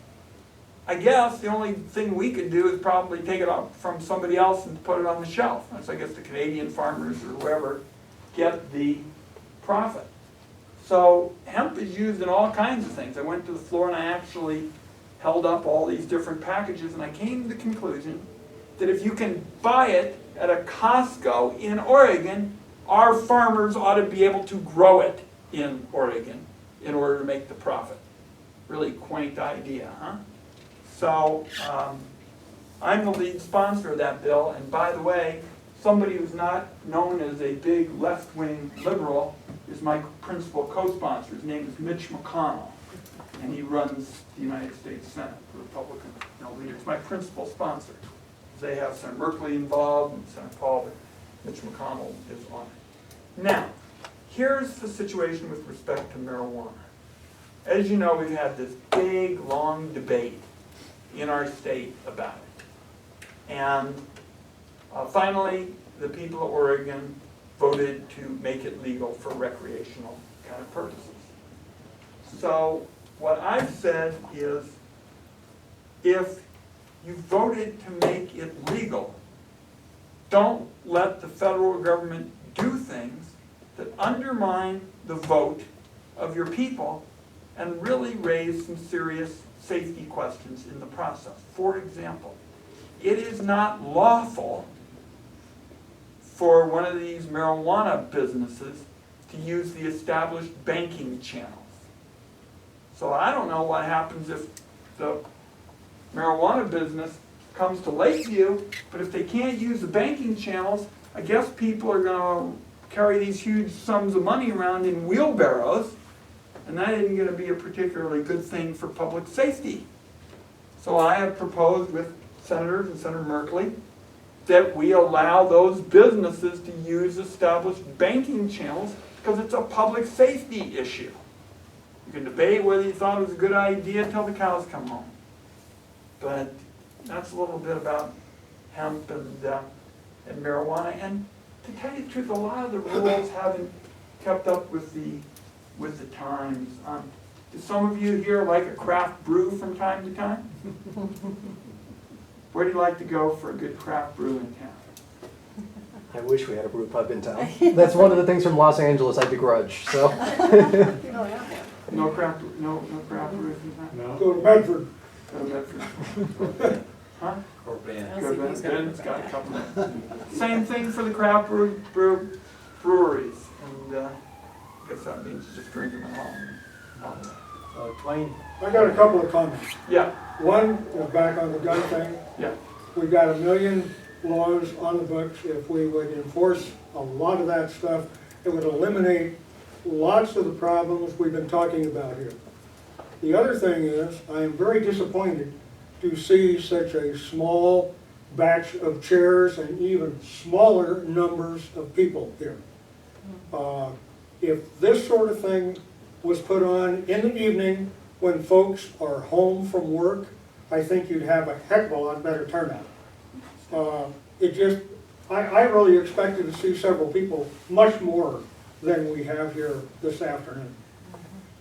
I guess the only thing we could do is probably take it off from somebody else and put it on the shelf. So I guess the Canadian farmers or whoever get the profit. So hemp is used in all kinds of things. I went to the floor and I actually held up all these different packages and I came to the conclusion that if you can buy it at a Costco in Oregon, our farmers ought to be able to grow it in Oregon in order to make the profit. Really quaint idea, huh? So I'm the lead sponsor of that bill, and by the way, somebody who's not known as a big left-wing liberal is my principal co-sponsor. His name is Mitch McConnell, and he runs the United States Senate, the Republican leader. It's my principal sponsor. They have Senator Merkley involved and Senator Paul, but Mitch McConnell is on it. Now, here's the situation with respect to marijuana. As you know, we've had this big, long debate in our state about it. And finally, the people of Oregon voted to make it legal for recreational kind of purposes. So what I've said is, if you voted to make it legal, don't let the federal government do things that undermine the vote of your people and really raise some serious safety questions in the process. For example, it is not lawful for one of these marijuana businesses to use the established banking channels. So I don't know what happens if the marijuana business comes to Lakeview, but if they can't use the banking channels, I guess people are going to carry these huge sums of money around in wheelbarrows, and that isn't going to be a particularly good thing for public safety. So I have proposed with senators and Senator Merkley that we allow those businesses to use established banking channels because it's a public safety issue. You can debate whether you thought it was a good idea until the cows come home. But that's a little bit about hemp and marijuana. And to tell you the truth, a lot of the rules haven't kept up with the times. Do some of you here like a craft brew from time to time? Where do you like to go for a good craft brew in town? I wish we had a brew pub in town. That's one of the things from Los Angeles I begrudge, so. No craft brews in town? No. Go to Bedford. Go to Bedford. Huh? Or band. Good, Ben's got a couple. Same thing for the craft breweries. And I guess that means just drinking them home. Dwayne? I got a couple of comments. Yeah, One, back on the gun thing, yeah. we got 1 million laws on the books. If we would enforce a lot of that stuff, it would eliminate lots of the problems we've been talking about here. The other thing is, I am very disappointed to see such a small batch of chairs and even smaller numbers of people here. If this sort of thing was put on in the evening when folks are home from work, I think you'd have a heck of a lot better turnout. I really expected to see several people, much more than we have here this afternoon.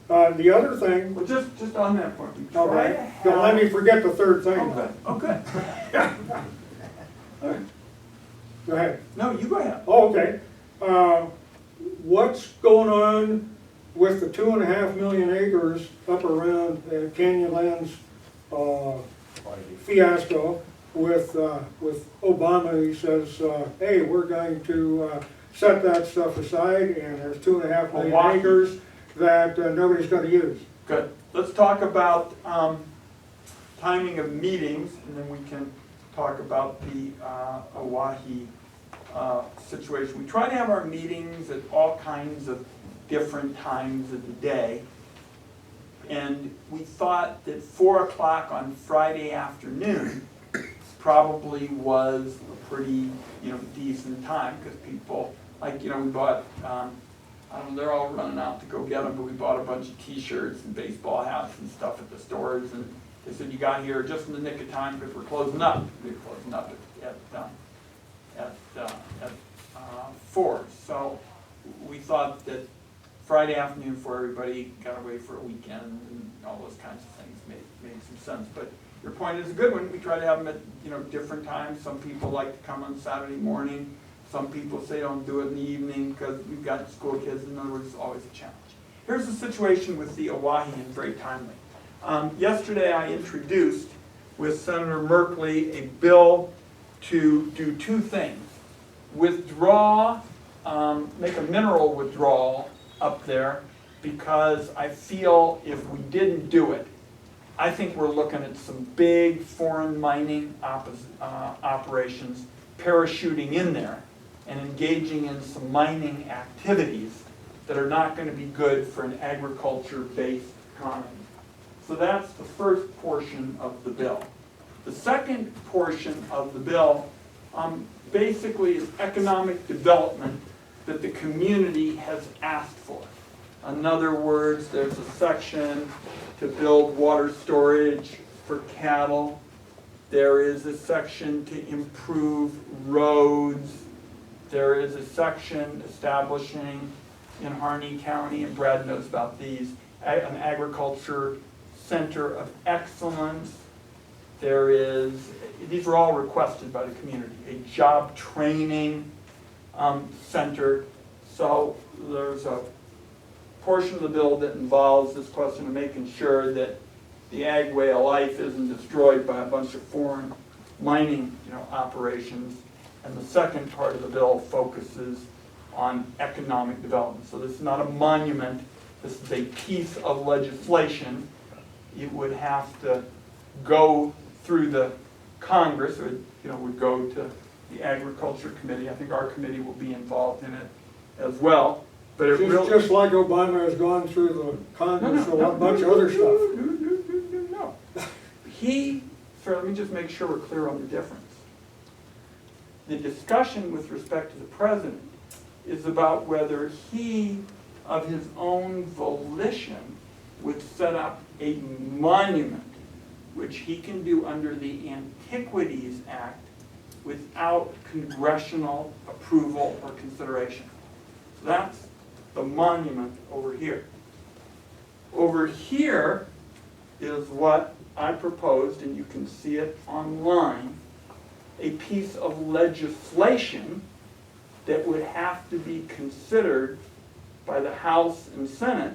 The other thing, Well, just on that point, we all try to right, have... don't let me forget the third thing. Oh, good. Oh, good. All right. Go ahead. No, you go ahead. Oh, okay. What's going on with the 2.5 million acres up around Canyonlands fiasco with Obama? He says, hey, we're going to set that stuff aside, and there's 2.5 million Hawaii. acres that nobody's going to use. Good. Let's talk about timing of meetings, and then we can talk about the Oahe situation. We try to have our meetings at all kinds of different times of the day. And we thought that 4 o'clock on Friday afternoon probably was a pretty, decent time, because people, we bought, they're all running out to go get them, but we bought a bunch of t-shirts and baseball hats and stuff at the stores, and they said you got here just in the nick of time because we're closing up. We're closing up at 4. So we thought that Friday afternoon before everybody got away for a weekend and all those kinds of things made some sense. But your point is a good one. We try to have them at different times. Some people like to come on Saturday morning. Some people say don't do it in the evening because we've got school kids. In other words, it's always a challenge. Here's the situation with the Oahe, and very timely. Yesterday I introduced with Senator Merkley a bill to do 2 things. Withdraw, make a mineral withdrawal up there, because I feel if we didn't do it, I think we're looking at some big foreign mining operations parachuting in there and engaging in some mining activities that are not going to be good for an agriculture-based economy. So that's the first portion of the bill. The second portion of the bill basically is economic development that the community has asked for. In other words, there's a section to build water storage for cattle. There is a section to improve roads. There is a section establishing in Harney County, and Brad knows about these, an agriculture center of excellence. There is, these are all requested by the community, a job training center. So there's a portion of the bill that involves this question of making sure that the ag way of life isn't destroyed by a bunch of foreign mining, operations. And the second part of the bill focuses on economic development. So this is not a monument, this is a piece of legislation. It would have to go through the Congress, or would go to the Agriculture Committee. I think our committee will be involved in it as well. But it really, Just like Obama has gone through the Congress and a bunch of other stuff. No. Let me just make sure we're clear on the difference. The discussion with respect to the president is about whether he, of his own volition, would set up a monument, which he can do under the Antiquities Act without congressional approval or consideration. So that's the monument over here. Over here is what I proposed, and you can see it online, a piece of legislation that would have to be considered by the House and Senate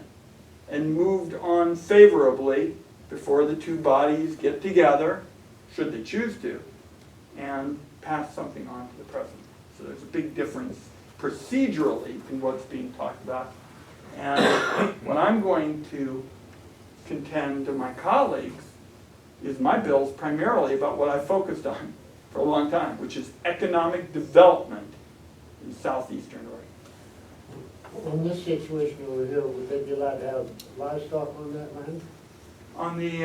and moved on favorably before the two bodies get together, should they choose to, and pass something on to the president. So there's a big difference procedurally in what's being talked about. And what I'm going to contend to my colleagues is my bill's primarily about what I focused on for a long time, which is economic development in southeastern Oregon. In this situation over here, would they be allowed to have livestock on that land? On the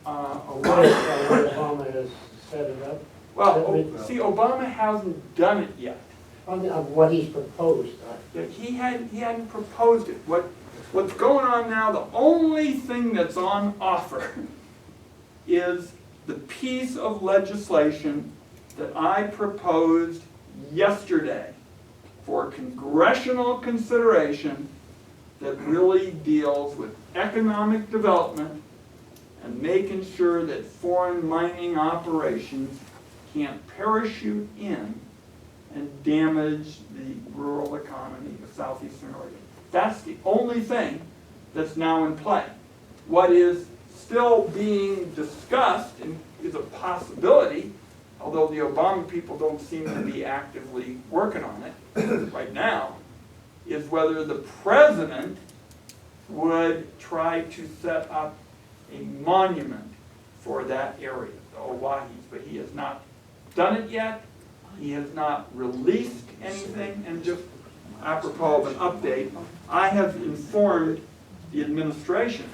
Obama has set it up? see, Obama hasn't done it yet. On what he's proposed. Yeah, he hadn't proposed it. What's going on now, the only thing that's on offer is the piece of legislation that I proposed yesterday for congressional consideration that really deals with economic development and making sure that foreign mining operations can't parachute in and damage the rural economy of southeastern Oregon. That's the only thing that's now in play. What is still being discussed and is a possibility, although the Obama people don't seem to be actively working on it right now, is whether the president would try to set up a monument for that area, the Owahis, but he has not done it yet. He has not released anything, and just apropos of an update, I have informed the administration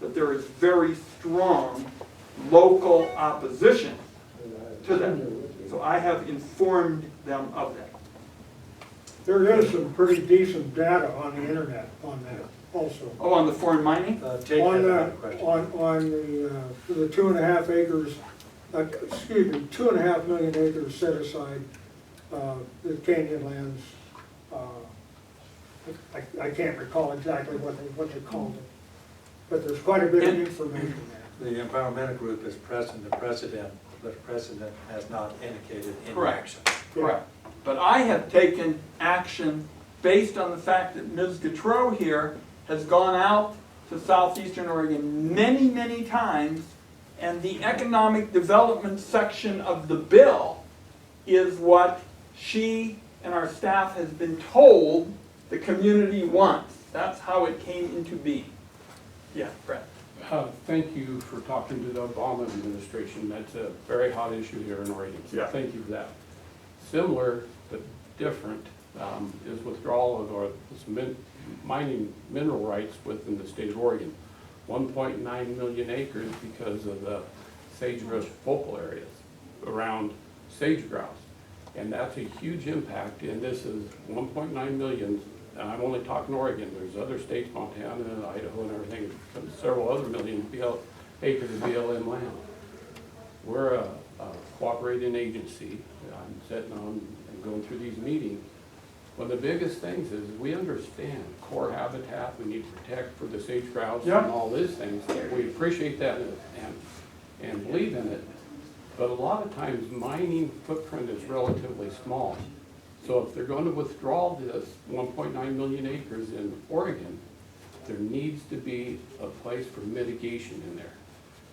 that there is very strong local opposition to that. So I have informed them of that. There is some pretty decent data on the internet on that also. Oh, on the foreign mining? Jake On has the, another question. on the 2.5 acres, 2.5 million acres set aside, the Canyonlands, I can't recall exactly what they called it, but there's quite a bit of information there. The environmental group is pressing the president, but the president has not indicated any Correct. action. Correct. But I have taken action based on the fact that Ms. Gautreau here has gone out to southeastern Oregon many, many times, and the economic development section of the bill is what she and our staff has been told the community wants. That's how it came into being. Yeah, Brett. Thank you for talking to the Obama administration. That's a very hot issue here in Oregon, so Yeah. thank you for that. Similar but different is withdrawal of, or this mining mineral rights within the state of Oregon. 1.9 million acres because of the sagebrush focal areas around sage grouse. And that's a huge impact, and this is 1.9 million, and I'm only talking Oregon. There's other states, Montana, Idaho, and everything, several other million acres of BLM land. We're a cooperating agency. I'm sitting on and going through these meetings. One of the biggest things is we understand core habitat, we need to protect for the sage grouse and all these things. We appreciate that and believe in it. But a lot of times mining footprint is relatively small. So if they're going to withdraw this 1.9 million acres in Oregon, there needs to be a place for mitigation in there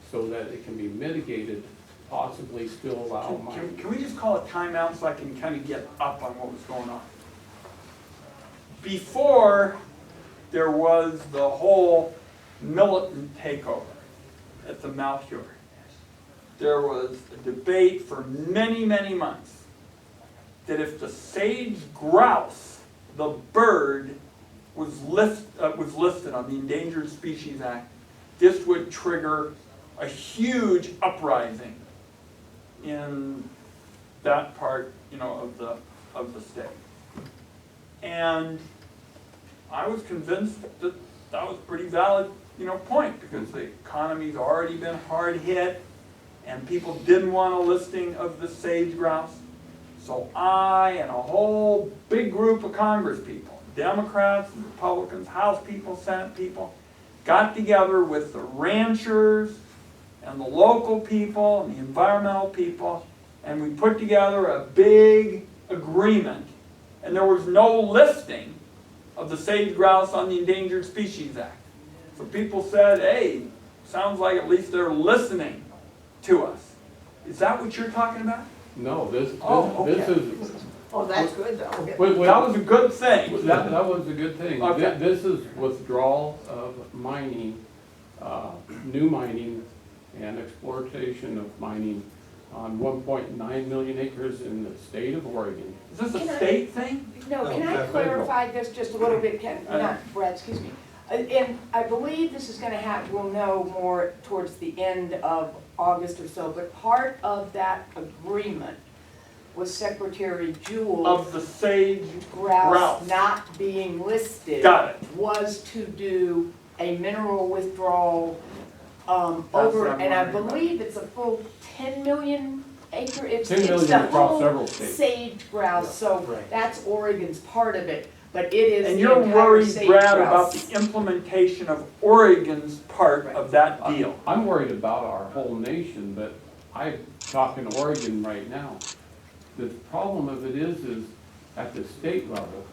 so that it can be mitigated, possibly still allow mining. Can we just call it timeout so I can kind of get up on what was going on? Before there was the whole militant takeover at the Malheur, there was a debate for many, many months that if the sage grouse, the bird, was listed on the Endangered Species Act, this would trigger a huge uprising in that part, of the state. And I was convinced that that was a pretty valid, point, because the economy's already been hard hit, and people didn't want a listing of the sage grouse. So I and a whole big group of Congress people, Democrats and Republicans, House people, Senate people, got together with the ranchers and the local people and the environmental people, and we put together a big agreement, and there was no listing of the sage grouse on the Endangered Species Act. So people said, hey, sounds like at least they're listening to us. Is that what you're talking about? No, this is. Oh, that's good though. That was a good thing. That was a good thing. Okay. This is withdrawal of mining, new mining and exploitation of mining on 1.9 million acres in the state of Oregon. Is this a state thing? No, can I clarify this just a little bit, Brad, excuse me. And I believe this is gonna we'll know more towards the end of August or so, but part of that agreement was Secretary Jewell. Of the sage grouse not being listed. Got it. Was to do a mineral withdrawal what over, I'm and I wondering about. believe it's a full 10 million acre, it's 10 million the across whole several states. sage grouse, so Right. that's Oregon's part of it, but it is And the you're entire worried, sage Brad, about grouse. the implementation of Oregon's part of that deal. I'm worried about our whole nation, but I'm talking Oregon right now. The problem of it is at the state level,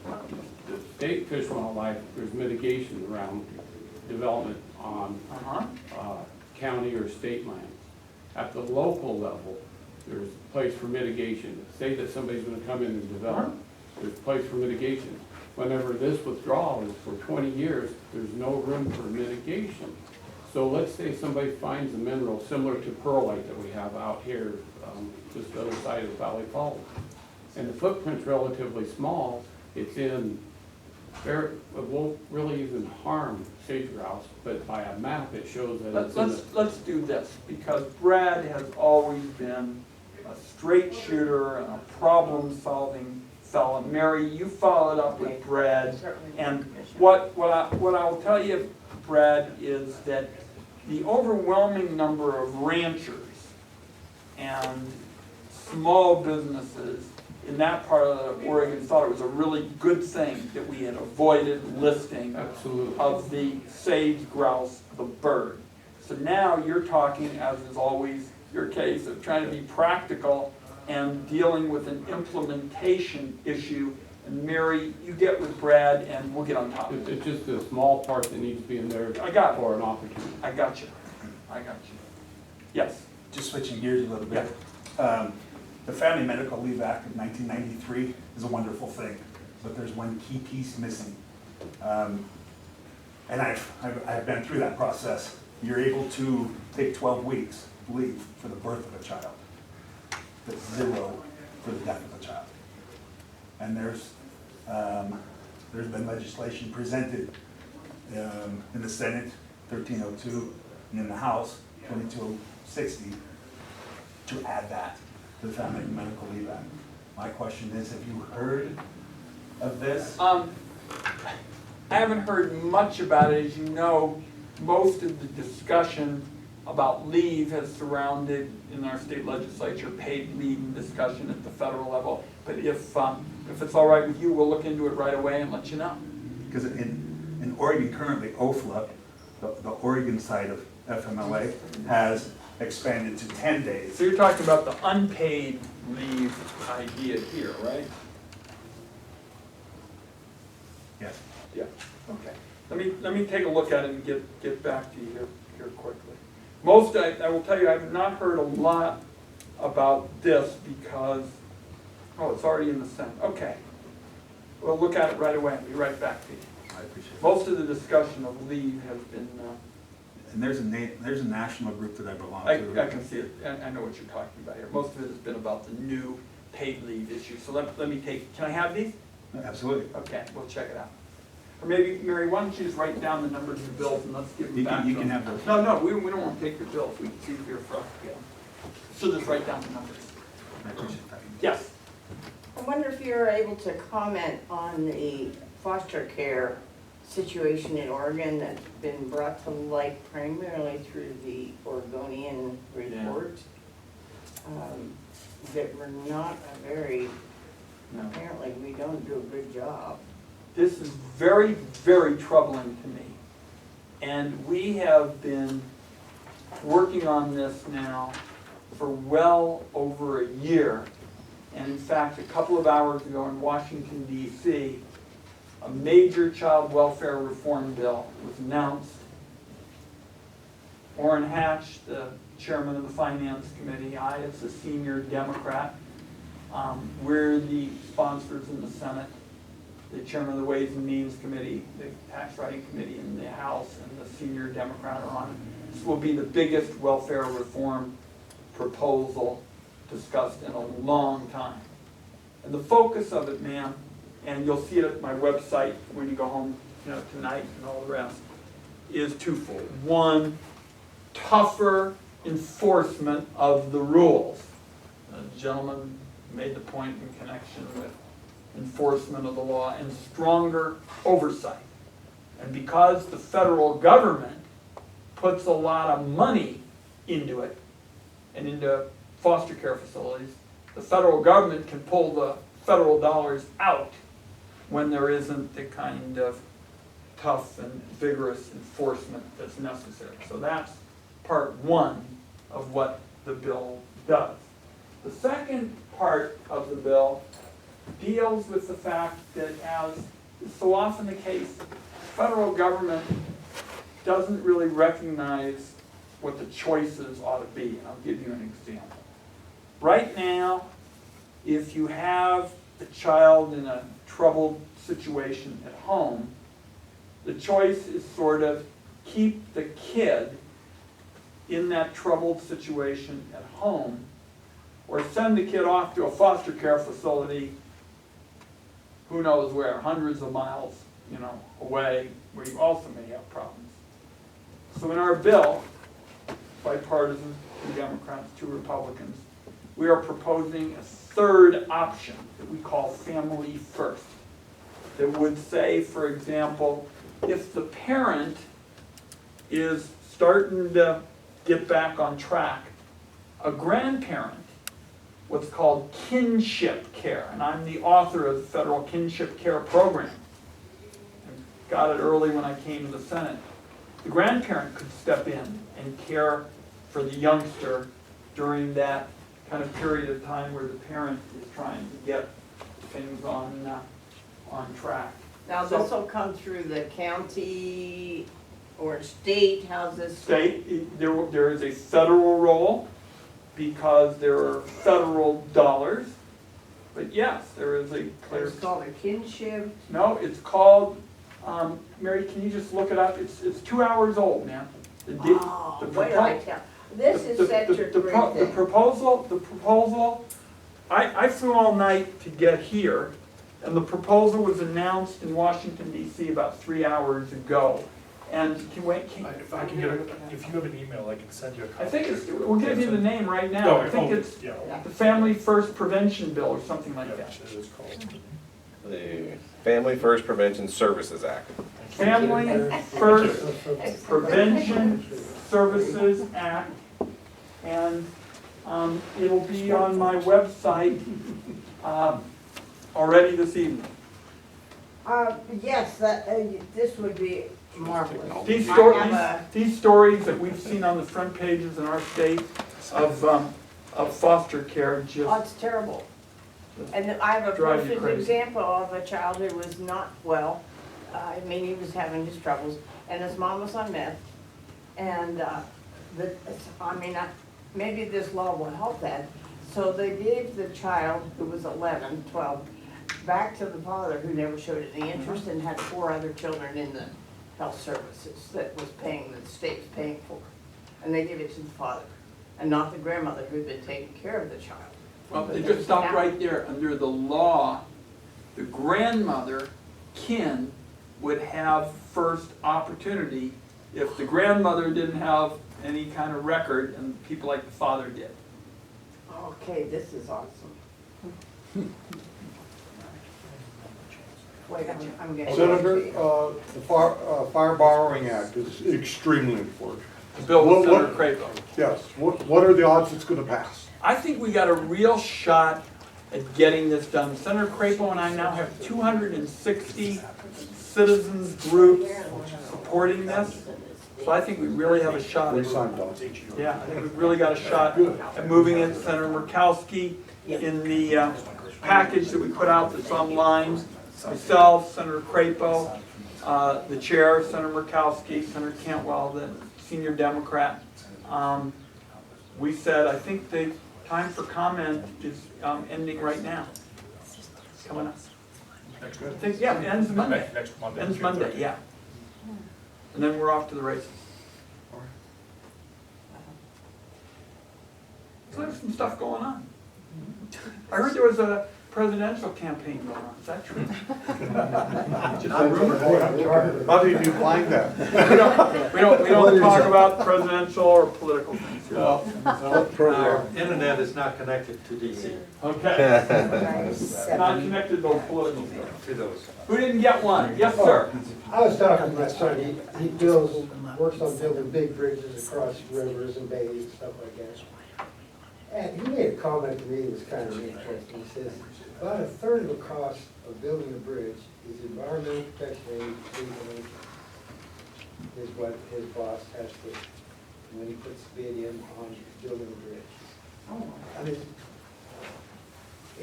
the state fish and wildlife, there's mitigation around development on county or state lands. At the local level, there's a place for mitigation. Say that somebody's gonna come in and develop, there's a place for mitigation. Whenever this withdrawal is for 20 years, there's no room for mitigation. So let's say somebody finds a mineral similar to pearlite that we have out here, just the other side of Valley Falls. And the footprint's relatively small, it's in, it won't really even harm sage grouse, but by a map it shows that it's in the. Let's do this, because Brad has always been a straight shooter and a problem-solving fella. Mary, you followed up with Brad, and what I will tell you, Brad, is that the overwhelming number of ranchers and small businesses in that part of Oregon thought it was a really good thing that we had avoided listing Absolutely. of the sage grouse, the bird. So now you're talking, as is always your case, of trying to be practical and dealing with an implementation issue. And Mary, you get with Brad and we'll get on top of it. It's just a small part that needs to be in there I got it. for an opportunity. I got you. Yes. Just switching gears a little bit. The Family Medical Leave Act of 1993 is a wonderful thing, but there's one key piece missing. And I've been through that process. You're able to take 12 weeks leave for the birth of a child, but 0 for the death of a child. And there's there's been legislation presented in the Senate, 1302, and in the House, 2260, to add that to the Family and Medical Leave Act. My question is, have you heard of this? I haven't heard much about it. As you know, most of the discussion about leave has surrounded, in our state legislature, paid leave discussion at the federal level. But if it's all right with you, we'll look into it right away and let you know. Because in Oregon currently, OFLA, the Oregon side of FMLA, has expanded to 10 days. So you're talking about the unpaid leave idea here, right? Yes. Yeah, okay. Let me take a look at it and get back to you here quickly. I will tell you, I've not heard a lot about this because, oh, it's already in the Senate. Okay. We'll look at it right away and be right back to you. I appreciate it. Most of the discussion of leave has been, And there's a national group that I belong I to. can see it, I know what you're talking about here. Most of it has been about the new paid leave issue. So let me take, can I have these? Absolutely. Okay, we'll check it out. Or maybe, Mary, why don't you just write down the numbers of the bills and let's give them back to You can them. have those. No, we don't want to take your bills. We can see if you're for us to get them. So just write down the numbers. I appreciate that. Yes. I wonder if you're able to comment on the foster care situation in Oregon that's been brought to light primarily through the Oregonian report. That we're not a very, No. apparently we don't do a good job. This is very, very troubling to me. And we have been working on this now for well over a year. And in fact, a couple of hours ago in Washington, D.C., a major child welfare reform bill was announced. Orrin Hatch, the chairman of the Finance Committee, I as the senior Democrat, we're the sponsors in the Senate. The chairman of the Ways and Means Committee, the Tax Writing Committee in the House, and the senior Democrat are on it. This will be the biggest welfare reform proposal discussed in a long time. And the focus of it, ma'am, and you'll see it at my website when you go home, tonight and all the rest, is twofold. One, tougher enforcement of the rules. The gentleman made the point in connection with enforcement of the law and stronger oversight. And because the federal government puts a lot of money into it and into foster care facilities, the federal government can pull the federal dollars out when there isn't the kind of tough and vigorous enforcement that's necessary. So that's part one of what the bill does. The second part of the bill deals with the fact that, as is so often the case, the federal government doesn't really recognize what the choices ought to be. And I'll give you an example. Right now, if you have a child in a troubled situation at home, the choice is sort of keep the kid in that troubled situation at home, or send the kid off to a foster care facility, who knows where, hundreds of miles, away, where you also may have problems. So in our bill, bipartisan, 2 Democrats, 2 Republicans, we are proposing a third option that we call family first. That would say, for example, if the parent is starting to get back on track, a grandparent, what's called kinship care, and I'm the author of the federal kinship care program. I got it early when I came to the Senate. The grandparent could step in and care for the youngster during that kind of period of time where the parent is trying to get things on track. Now, this will come through the county or state, how's this? State, there is a federal role because there are federal dollars, but yes, there is a clear. It's called a kinship. No, it's called, Mary, can you just look it up? It's 2 hours old, man. Wait till I tell. This is set to the proposal, I flew all night to get here And the proposal was announced in Washington DC about 3 hours ago. And If I can get it, if you have an email, I can send you a copy. I think it's, we'll give you the name right now. I think it's Yeah. the Family First Prevention Bill or something like that. It is called. The Family First Prevention Services Act. Family First Prevention Services Act. And it'll be on my website already this evening. Yes, this would be marvelous. These stories that we've seen on the front pages in our state of foster care Oh, just, it's terrible. And I have a Drive you perfect crazy. example of a child who was not well. I mean, he was having his troubles, and his mom was on meth. And maybe this law will help that. So they gave the child, who was 11, 12, back to the father who never showed any interest and had 4 other children in the health services that was paying, that the state was paying for. And they gave it to the father, and not the grandmother who'd been taking care of the child. well, they just stopped right there. Under the law, the grandmother, kin, would have first opportunity if the grandmother didn't have any kind of record and people like the father did. Okay, this is awesome. Wait, I'm getting. Senator, the Fire Borrowing Act is extremely important. The bill with What- Senator Crapo. Yes, what are the odds it's gonna pass? I think we got a real shot at getting this done. Senator Crapo and I now have 260 citizens groups supporting this. So I think we really have a shot We at, signed on. yeah, I think we've really got a shot at moving it. Senator Murkowski, in the package that we put out that's online, myself, Senator Crapo, the chair, Senator Murkowski, Senator Cantwell, the senior Democrat. We said, I think the time for comment is ending right now. Coming up. I think, yeah, it ends Monday. Next Monday. Ends Monday, yeah. And then we're off to the races. So there's some stuff going on. I heard there was a presidential campaign going on. Is that true? Just a rumor. How did you find that? We don't talk about presidential or political things here. Our internet is not connected to DC, Okay. Not connected to those political stuff. to those. Who didn't get one? Yes, sir. I was talking to my son, he works on building big bridges across rivers and bays and stuff like that. And he made a comment to me that was kind of interesting. He says, about 1/3 of the cost of building a bridge is environmental protection agency, is what his boss has to, when he puts the bid in on building a bridge. I mean,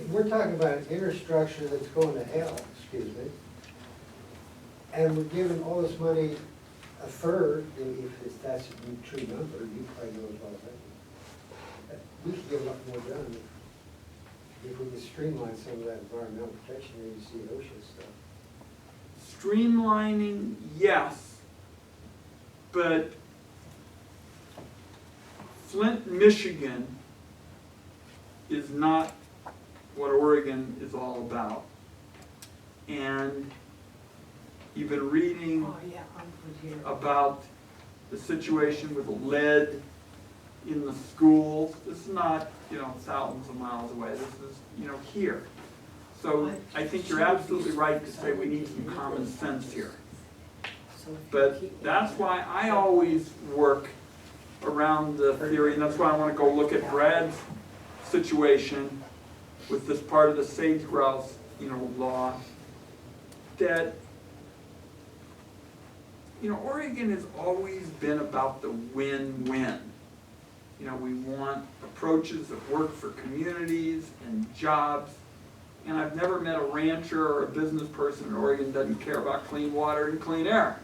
we're talking about an infrastructure that's going to hell, excuse me. And we're giving all this money, 1/3, if that's a true number, you probably know as well as I do. We could get a lot more done if we could streamline some of that environmental protection agency, OSHA stuff. Streamlining, yes, but Flint, Michigan is not what Oregon is all about. And you've been reading about the situation with lead in the schools. This is not, thousands of miles away. This is, here. So I think you're absolutely right to say we need some common sense here. But that's why I always work around the theory, and that's why I want to go look at Brad's situation with this part of the sage grouse, law, that, Oregon has always been about the win-win. We want approaches that work for communities and jobs. And I've never met a rancher or a business person in Oregon that doesn't care about clean water and clean air.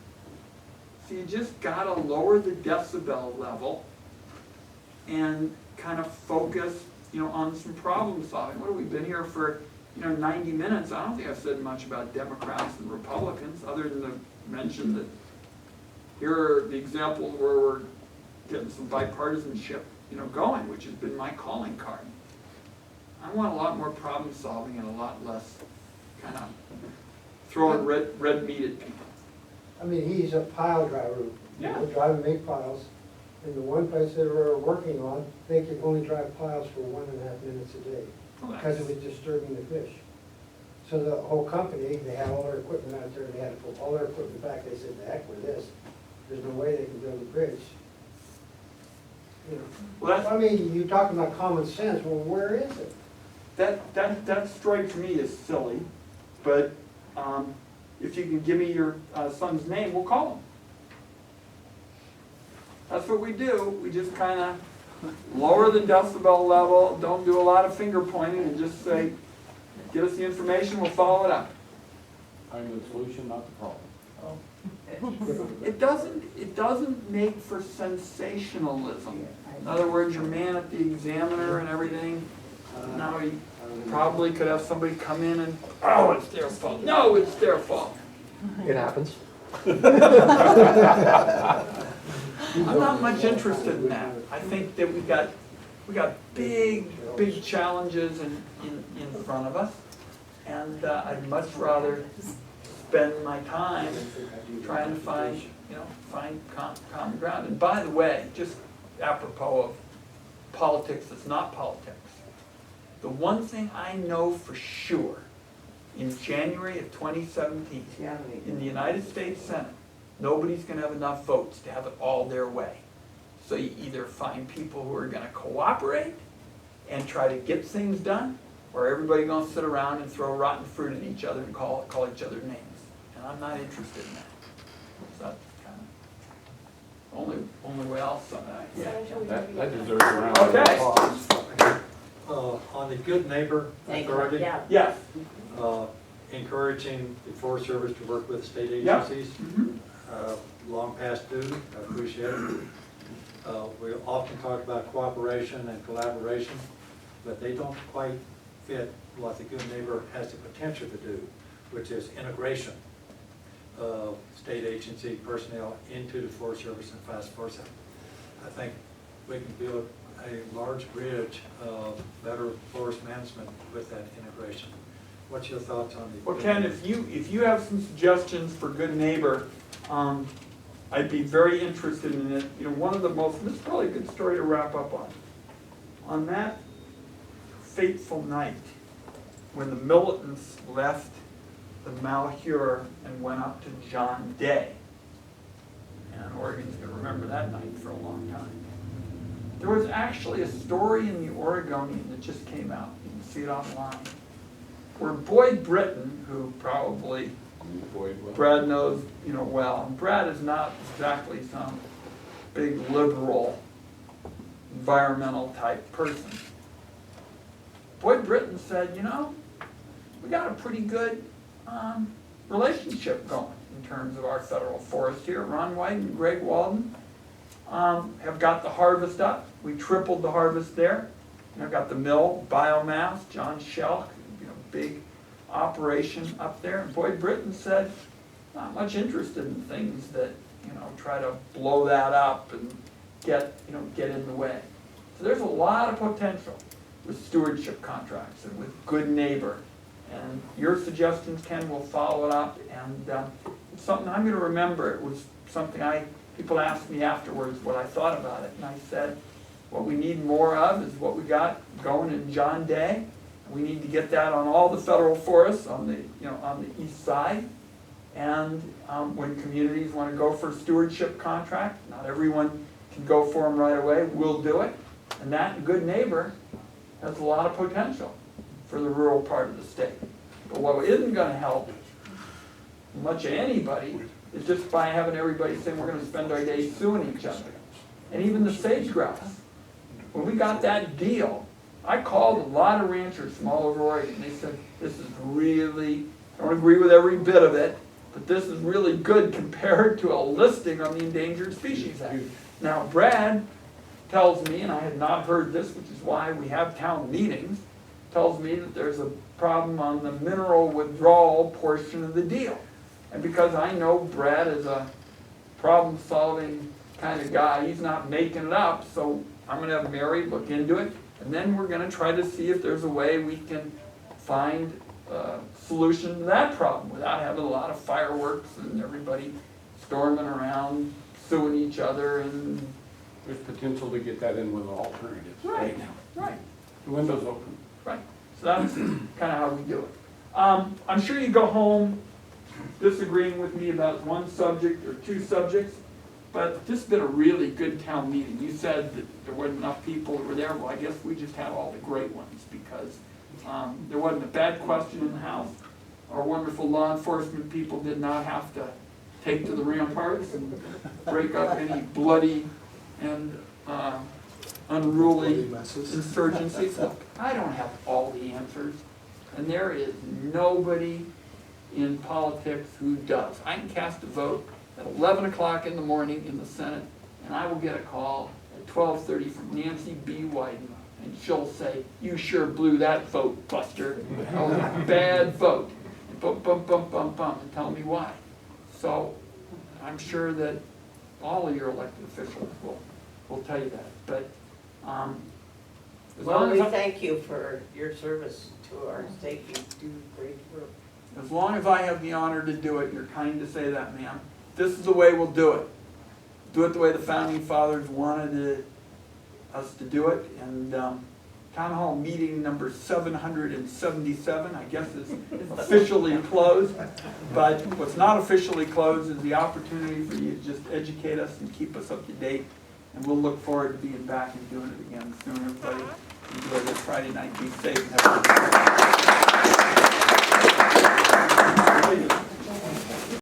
So you just gotta lower the decibel level and kind of focus, on some problem solving. What have we been here for, 90 minutes? I don't think I've said much about Democrats and Republicans, other than to mention that here are the examples where we're getting some bipartisanship, going, which has been my calling card. I want a lot more problem solving and a lot less kind of throwing red meat at people. I mean, he's a pile driver. Yeah. He'll drive and make piles. And the one place they were working on, they could only drive piles for 1.5 minutes a day because it was disturbing the fish. So the whole company, they had all their equipment out there, they had to pull all their equipment back. They said, the heck with this. There's no way they can build a bridge. You know, Well, I mean, you're talking about common sense. Well, where is it? that strikes me as silly, but if you can give me your son's name, we'll call him. That's what we do. We just kind of lower the decibel level, don't do a lot of finger pointing, and just say, give us the information, we'll follow it up. I'm the solution, not the problem. It doesn't make for sensationalism. In other words, your man at the Examiner and everything, now he probably could have somebody come in and, oh, it's their fault. No, it's their fault. It happens. I'm not much interested in that. I think that we got big challenges in front of us, and I'd much rather spend my time trying to find common ground. And by the way, just apropos of politics that's not politics, the one thing I know for sure in January of 2017, in the United States Senate, nobody's going to have enough votes to have it all their way. So you either find people who are going to cooperate and try to get things done, or everybody's going to sit around and throw rotten fruit at each other and call each other names. And I'm not interested in that. So that's kind of only way I'll sum it up. That deserves a round of Okay. applause. On the good neighbor authority, Yes. encouraging the Forest Service to work with state Yeah. agencies, Mhm. long past due, I appreciate it. We often talk about cooperation and collaboration, but they don't quite fit what the good neighbor has the potential to do, which is integration of state agency personnel into the Forest Service and vice versa. I think we can build a large bridge of better forest management with that integration. What's your thoughts on the? Well, Ken, if you have some suggestions for good neighbor, I'd be very interested in it. You know, one of the most, this is probably a good story to wrap up on. On that fateful night, when the militants left the Malheur and went up to John Day, and Oregon's going to remember that night for a long time. There was actually a story in the Oregonian that just came out. You can see it online, where Boyd Britton, who probably Brad knows, well, and Brad is not exactly some big liberal environmental type person. Boyd Britton said, we got a pretty good relationship going in terms of our federal forest here. Ron Wyden and Greg Walden have got the harvest up. We tripled the harvest there. I've got the mill, biomass, John Shelk, big operation up there. And Boyd Britton said, not much interested in things that, try to blow that up and get in the way. So there's a lot of potential with stewardship contracts and with good neighbor. And your suggestions, Ken, will follow it up. And it's something I'm going to remember. It was something people asked me afterwards what I thought about it. And I said, what we need more of is what we got going in John Day. We need to get that on all the federal forests on the east side. And when communities want to go for a stewardship contract, not everyone can go for them right away. We'll do it. And that good neighbor has a lot of potential for the rural part of the state. But what isn't going to help much of anybody is just by having everybody saying we're going to spend our days suing each other. And even the sage-grouse. When we got that deal, I called a lot of ranchers from all over Oregon. They said, this is really, I don't agree with every bit of it, but this is really good compared to a listing on the Endangered Species Act. Now, Brad tells me, and I had not heard this, which is why we have town meetings, tells me that there's a problem on the mineral withdrawal portion of the deal. And because I know Brad is a problem-solving kind of guy, he's not making it up, so I'm going to have Mary look into it. And then we're going to try to see if there's a way we can find solution to that problem without having a lot of fireworks and everybody storming around, suing each other and. There's potential to get that in with alternatives Right. right now. Right. The window's open. Right, so that's kind of how we do it. I'm sure you go home disagreeing with me about one subject or two subjects, but this has been a really good town meeting. You said that there weren't enough people that were there. Well, I guess we just had all the great ones because there wasn't a bad question in the House. Our wonderful law enforcement people did not have to take to the ramparts and break up any bloody and unruly insurgencies. Look, I don't have all the answers, and there is nobody in politics who does. I can cast a vote at 11 o'clock in the morning in the Senate, and I will get a call at 12:30 from Nancy B. Wyden, and she'll say, "You sure blew that vote, Buster. That was a bad vote." And bum, bum, bum, bum, bum, and tell me why. So I'm sure that all of your elected officials will tell you that, but as Well, long we as thank you for your service to our state. You do great work. as long as I have the honor to do it, you're kind to say that, ma'am. This is the way we'll do it. Do it the way the founding fathers wanted us to do it, and town hall meeting number 777, I guess, is officially closed. But what's not officially closed is the opportunity for you to just educate us and keep us up to date. And we'll look forward to being back and doing it again soon. Everybody enjoy this Friday night. Be safe. And have a good night.